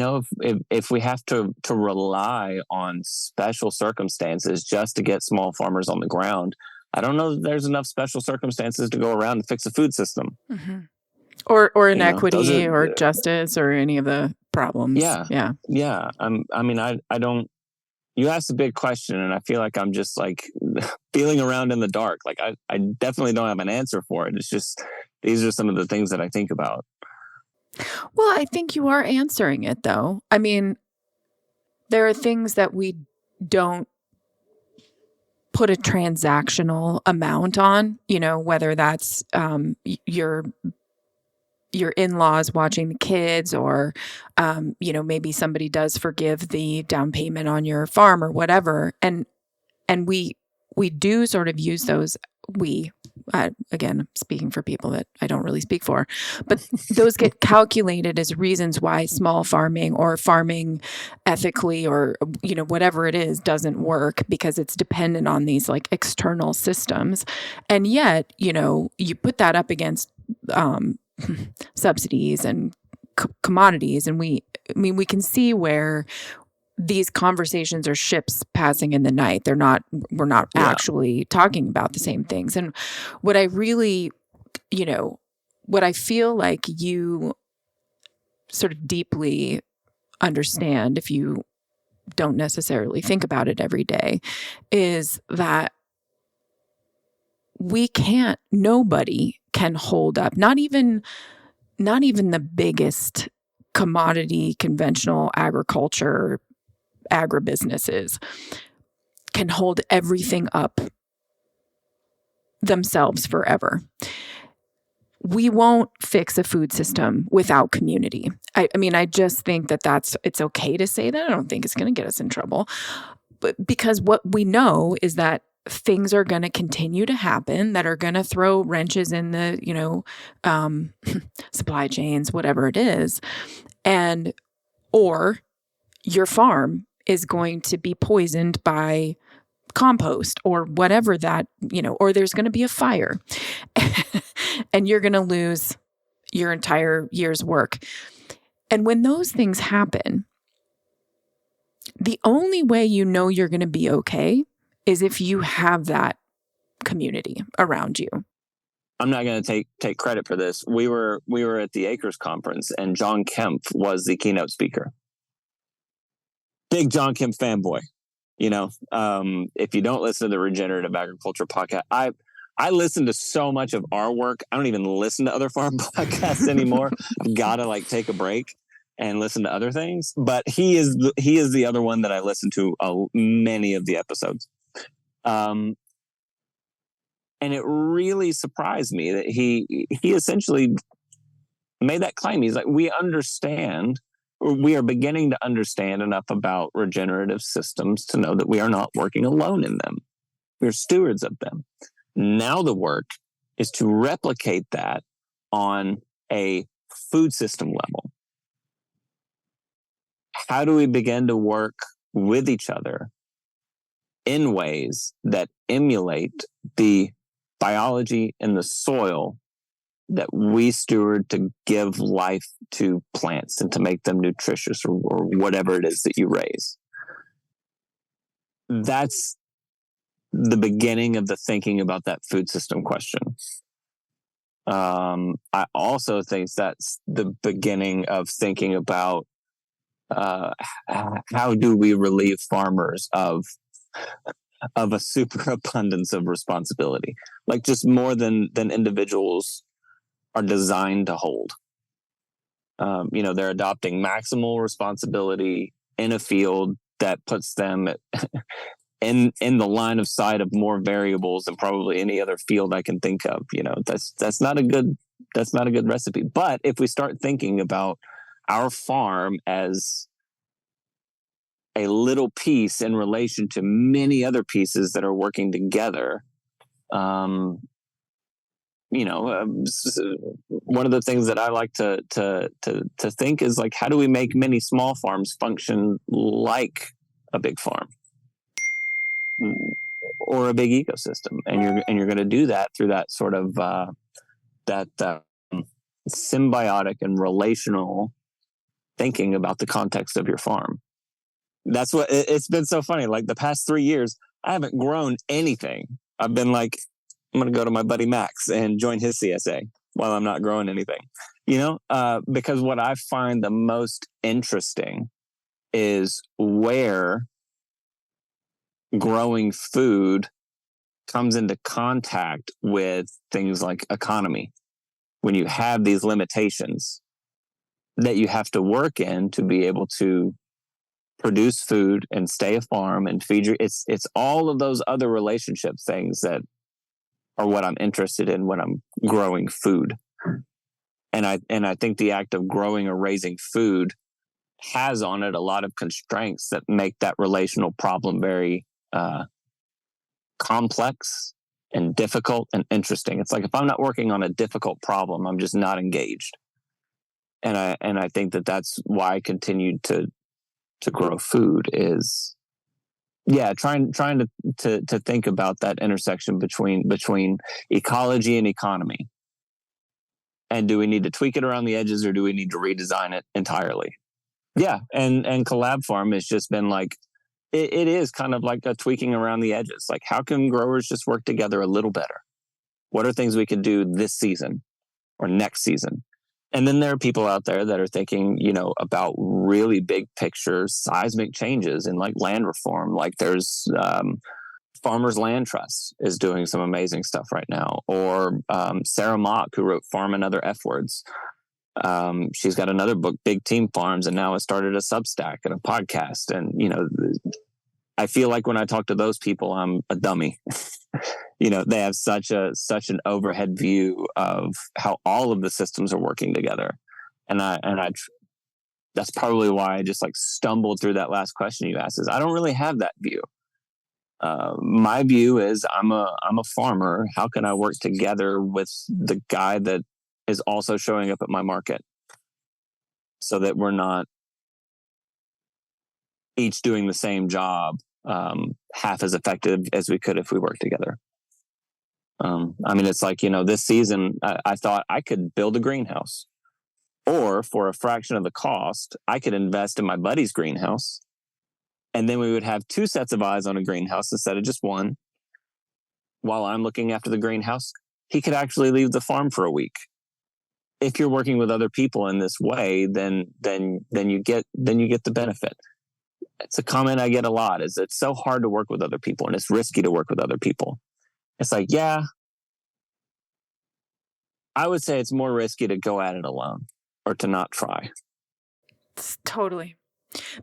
if we have to rely on special circumstances just to get small farmers on the ground, I don't know that there's enough special circumstances to go around and fix a food system. Mm-hmm. Or inequity or justice or any of the problems. Yeah. I don't. You asked a big question, and I feel like I'm just like feeling around in the dark. Like I definitely don't have an answer for it. It's just these are some of the things that I think about. Well, I think you are answering it, though. I mean, there are things that we don't put a transactional amount on, whether that's your in-laws watching the kids or, maybe somebody does forgive the down payment on your farm or whatever. And we do sort of use those, again, speaking for people that I don't really speak for, but those get calculated as reasons why small farming or farming ethically or, whatever it is doesn't work because it's dependent on these like external systems. And yet, you put that up against subsidies and commodities. And we can see where these conversations are ships passing in the night. We're not actually talking about the same things. And what I really, what I feel like you sort of deeply understand, if you don't necessarily think about it every day, is that nobody can hold up, not even the biggest commodity, conventional agriculture, agribusinesses can hold everything up themselves forever. We won't fix a food system without community. I mean, I just think that it's okay to say that. I don't think it's going to get us in trouble. But because what we know is that things are going to continue to happen that are going to throw wrenches in the, supply chains, whatever it is. Or your farm is going to be poisoned by compost or whatever that, or there's going to be a fire and you're going to lose your entire year's work. And when those things happen, the only way you're going to be okay is if you have that community around you. I'm not going to take credit for this. We were at the Acres conference and John Kemp was the keynote speaker. Big John Kemp fanboy. If you don't listen to the Regenerative Agriculture podcast, I listen to so much of our work. I don't even listen to other farm podcasts anymore. I've got to take a break and listen to other things. But he is the other one that I listen to many of the episodes. And it really surprised me that he essentially made that claim. He's like, we are beginning to understand enough about regenerative systems to know that we are not working alone in them. We're stewards of them. Now the work is to replicate that on a food system level. How do we begin to work with each other in ways that emulate the biology in the soil we steward to give life to plants and to make them nutritious or whatever it is that you raise. That's the beginning of the thinking about that food system question. I also think that's the beginning of thinking about how do we relieve farmers of a superabundance of responsibility, like just more than individuals are designed to hold. They're adopting maximal responsibility in a field that puts them in the line of sight of more variables than probably any other field I can think of. That's not a good recipe. But if we start thinking about our farm as a little piece in relation to many other pieces that are working together, one of the things that I like to think is like, how do we make many small farms function like a big farm or a big ecosystem? And you're going to do that through that sort of symbiotic and relational thinking about the context of your farm. That's what it's been so funny. Like the past 3 years, I haven't grown anything. I've been like, I'm going to go to my buddy Max and join his CSA while I'm not growing anything, because what I find the most interesting is where growing food comes into contact with things like economy. When you have these limitations that you have to work in to be able to produce food and stay a farm and feed it's all of those other relationship things that are what I'm interested in when I'm growing food. And I think the act of growing or raising food has on it a lot of constraints that make that relational problem very complex and difficult and interesting. It's like if I'm not working on a difficult problem, I'm just not engaged. And I think that's why I continued to grow food is, trying to think about that intersection between ecology and economy. And do we need to tweak it around the edges or do we need to redesign it entirely? Yeah, and Collab Farm has just been like, it is kind of like a tweaking around the edges. Like, how can growers just work together a little better? What are things we could do this season or next season? And then there are people out there that are thinking, about really big picture seismic changes in like land reform. Like there's Farmers Land Trust is doing some amazing stuff right now. Or Sarah Mock, who wrote Farm and Other F Words. She's got another book, Big Team Farms, and now has started a Substack and a podcast. And, I feel like when I talk to those people, I'm a dummy. They have such an overhead view of how all of the systems are working together. And that's probably why I just like stumbled through that last question you asked, is I don't really have that view. My view is I'm a farmer. How can I work together with the guy that is also showing up at my market so that we're not each doing the same job half as effective as we could if we worked together. It's like, this season I thought I could build a greenhouse, or for a fraction of the cost, I could invest in my buddy's greenhouse. And then we would have 2 sets of eyes on a greenhouse instead of just one. While I'm looking after the greenhouse, he could actually leave the farm for a week. If you're working with other people in this way, then you get the benefit. It's a comment I get a lot, is it's so hard to work with other people and it's risky to work with other people. It's like, yeah, I would say it's more risky to go at it alone or to not try. Totally.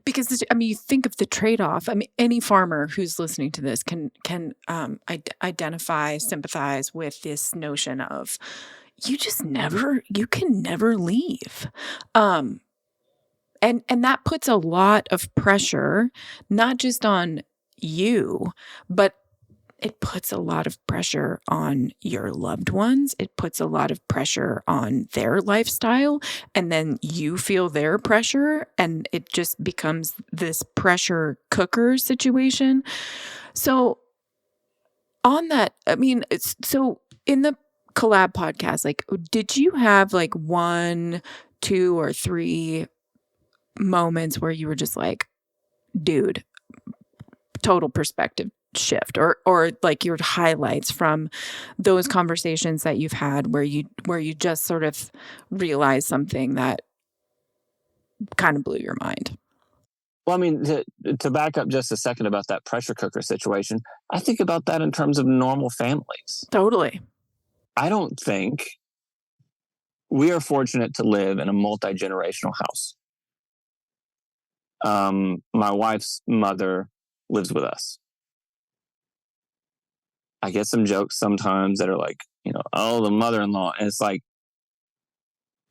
Because you think of the trade-off. Any farmer who's listening to this can identify, sympathize with this notion of you can never leave. And that puts a lot of pressure, not just on you, but it puts a lot of pressure on your loved ones. It puts a lot of pressure on their lifestyle. And then you feel their pressure, and it just becomes this pressure cooker situation. So on that, so in the Collab podcast, like, did you have like 1, 2, or 3 moments where you were just like, dude, total perspective shift, or like your highlights from those conversations that you've had where you just sort of realized something that kind of blew your mind? Well, I mean, to back up just a second about that pressure cooker situation, I think about that in terms of normal families. Totally. I don't think we are fortunate to live in a multi-generational house. My wife's mother lives with us. I get some jokes sometimes that are like, oh, the mother-in-law. And it's like,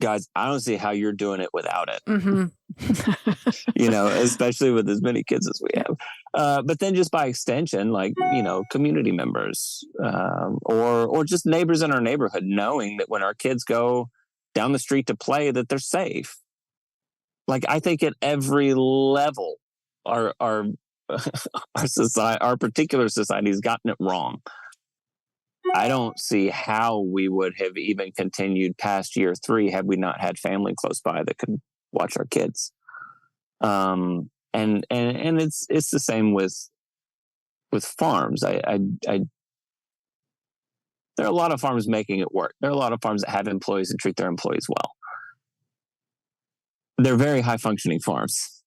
guys, I don't see how you're doing it without it. Mm-hmm. Especially with as many kids as we have. But then just by extension, like, community members, or just neighbors in our neighborhood, knowing that when our kids go down the street to play, that they're safe. Like, I think at every level, our society, our particular society, has gotten it wrong. I don't see how we would have even continued past year 3 had we not had family close by that could watch our kids. And it's the same with farms. I there are a lot of farms making it work. There are a lot of farms that have employees and treat their employees well. They're very high functioning farms,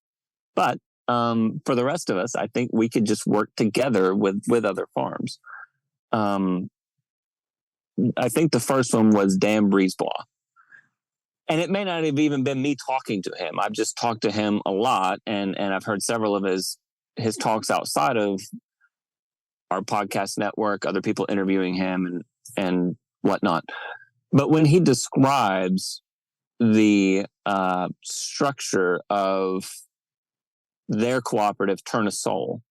but for the rest of us, I think we could just work together with other farms. I think the first one was Dan Breezebois. And it may not have even been me talking to him. I've just talked to him a lot, and I've heard several of his talks outside of our podcast network, other people interviewing him and whatnot. But when he describes the structure of their cooperative, Turn a Soul,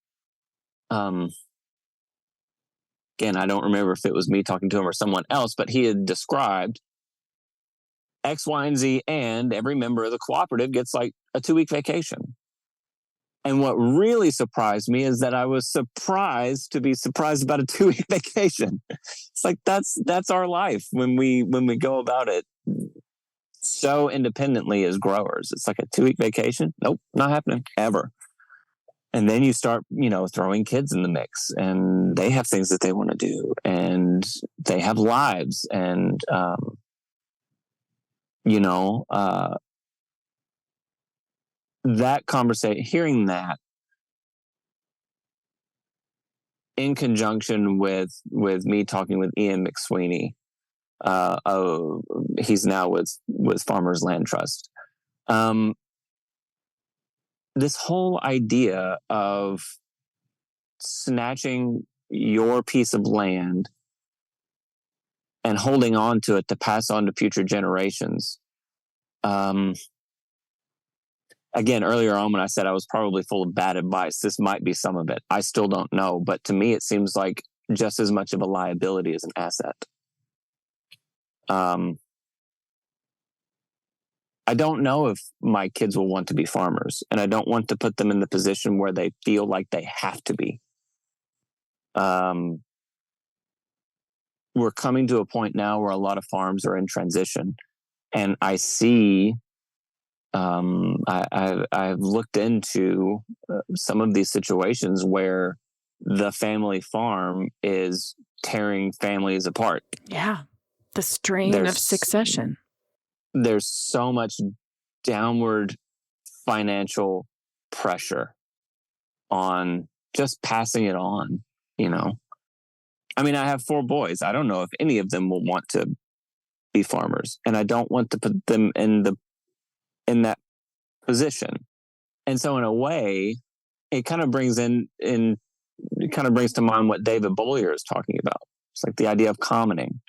again, I don't remember if it was me talking to him or someone else, but he had described X, Y, and Z, and every member of the cooperative gets like a 2-week vacation. And what really surprised me is that I was surprised to be surprised about a 2-week vacation. It's like, that's our life when we go about it so independently as growers. It's like a 2-week vacation. Nope, not happening ever. And then you start, throwing kids in the mix, and they have things that they want to do, and they have lives, and that conversation, hearing that in conjunction with me talking with Ian McSweeney, he's now with Farmers Land Trust. This whole idea of snatching your piece of land and holding on to it to pass on to future generations. Again, earlier on when I said I was probably full of bad advice, this might be some of it. I still don't know, but to me, it seems like just as much of a liability as an asset. I don't know if my kids will want to be farmers, and I don't want to put them in the position where they feel like they have to be. We're coming to a point now where a lot of farms are in transition, and I see, I've looked into some of these situations where the family farm is tearing families apart. Yeah. The strain of succession. There's so much downward financial pressure on just passing it on, I mean, I have 4 boys. I don't know if any of them will want to be farmers, and I don't want to put them in that position. And so in a way, it kind of brings to mind what David Bollier is talking about. It's like the idea of commoning.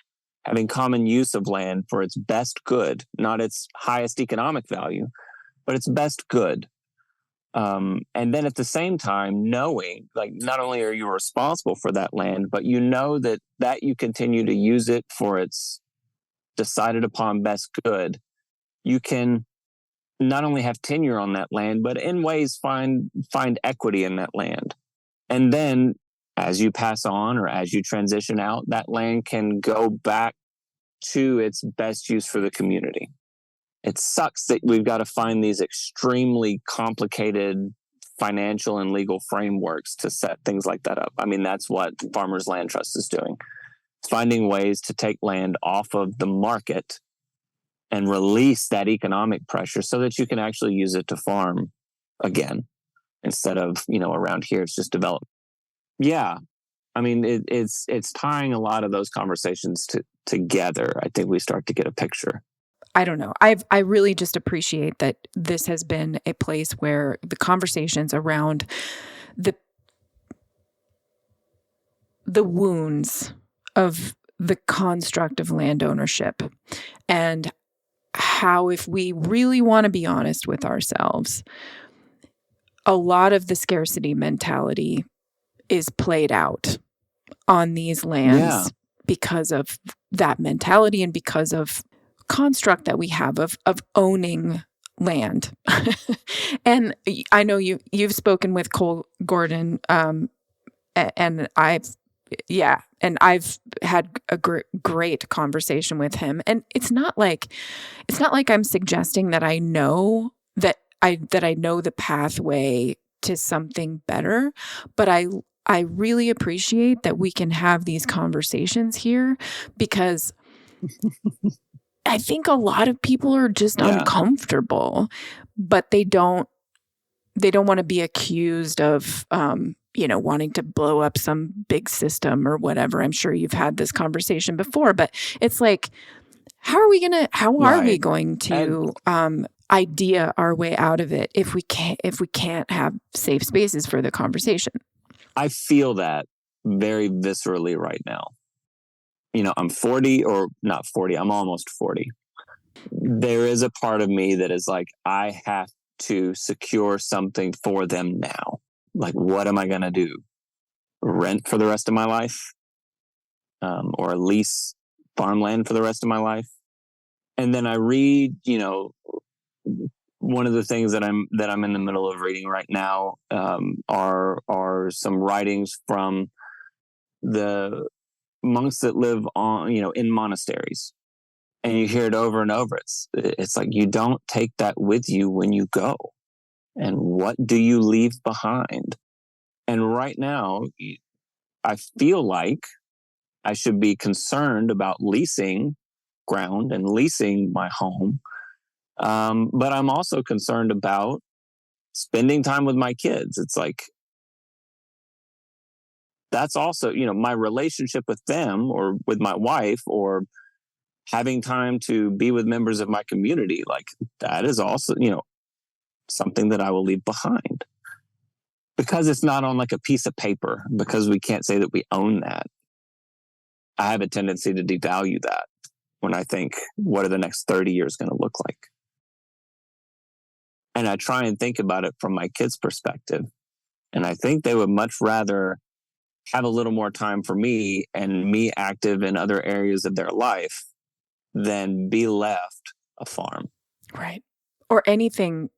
Having common use of land for its best good, not its highest economic value, but its best good. And then at the same time, knowing, like, not only are you responsible for that land, but you know that you continue to use it for its decided upon best good. You can not only have tenure on that land, but in ways find equity in that land. And then as you pass on or as you transition out, that land can go back to its best use for the community. It sucks that we've got to find these extremely complicated financial and legal frameworks to set things like that up. I mean, that's what Farmers Land Trust is doing. Finding ways to take land off of the market and release that economic pressure so that you can actually use it to farm again instead of, around here, it's just developed. Yeah. I mean, it's tying a lot of those conversations together. I think we start to get a picture. I don't know. I really just appreciate that this has been a place where the conversations around the wounds of the construct of land ownership and how, if we really want to be honest with ourselves, a lot of the scarcity mentality is played out on these lands because of that mentality and because of construct that we have of owning land. And I know you've spoken with Cole Gordon, and I've had a great conversation with him. And it's not like I'm suggesting that I know that I know the pathway to something better, but I really appreciate that we can have these conversations here, because I think a lot of people are just uncomfortable, but they don't want to be accused of, wanting to blow up some big system or whatever. I'm sure you've had this conversation before, but it's like, how are we going to idea our way out of it if we can't have safe spaces for the conversation? I feel that very viscerally right now. I'm 40 or not 40. I'm almost 40. There is a part of me that is like, I have to secure something for them now. Like, what am I going to do? Rent for the rest of my life? Or lease farmland for the rest of my life? And then I read, one of the things that I'm in the middle of reading right now are some writings from the monks that live on, in monasteries, and you hear it over and over. It's like, you don't take that with you when you go, and what do you leave behind? And right now, I feel like I should be concerned about leasing ground and leasing my home, but I'm also concerned about spending time with my kids. It's like, that's also, my relationship with them or with my wife, or having time to be with members of my community. Like, that is also, something that I will leave behind, because it's not on like a piece of paper, because we can't say that we own that. I have a tendency to devalue that when I think, what are the next 30 years going to look like? And I try and think about it from my kids' perspective. And I think they would much rather have a little more time for me and me active in other areas of their life than be left a farm. Right. Or anything,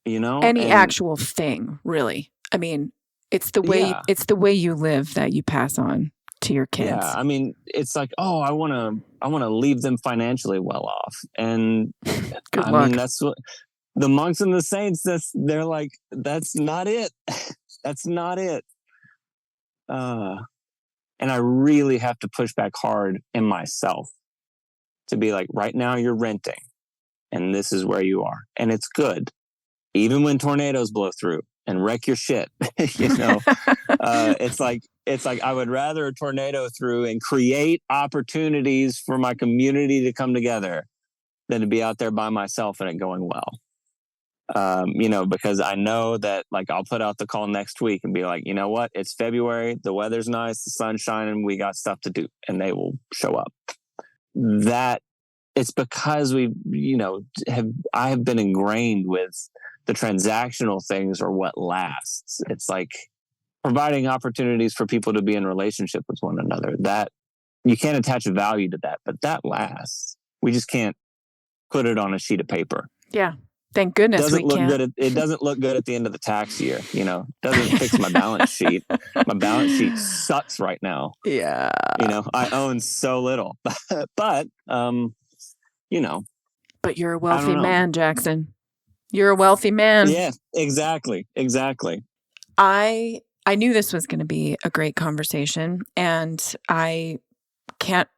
any actual thing, really. I mean, it's the way you live that you pass on to your kids. Yeah. I mean, it's like, oh, I want to leave them financially well off. And Good luck. mean, that's what the monks and the saints, they're like, that's not it. That's not it. And I really have to push back hard in myself to be like, right now you're renting and this is where you are. And it's good. Even when tornadoes blow through and wreck your shit, it's like I would rather a tornado through and create opportunities for my community to come together than to be out there by myself and it going well. Because I know that, like, I'll put out the call next week and be like, you know what? It's February. The weather's nice. The sun's shining. We got stuff to do. And they will show up. That it's because I have been ingrained with the transactional things are what lasts. It's like providing opportunities for people to be in relationship with one another. That you can't attach a value to that, but that lasts. We just can't put it on a sheet of paper. Yeah. Thank goodness doesn't we look can't. good. It doesn't look good at the end of the tax year. Doesn't fix my balance sheet. My balance sheet sucks right now. Yeah. I own so little, but But you're a I wealthy don't know. man, Jackson. You're a wealthy man. Yeah, exactly. I knew this was going to be a great conversation, and I can't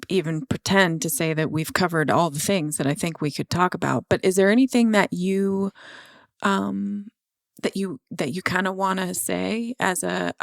even pretend to say that we've covered all the things that I think we could talk about. But is there anything that you kind of want to say as a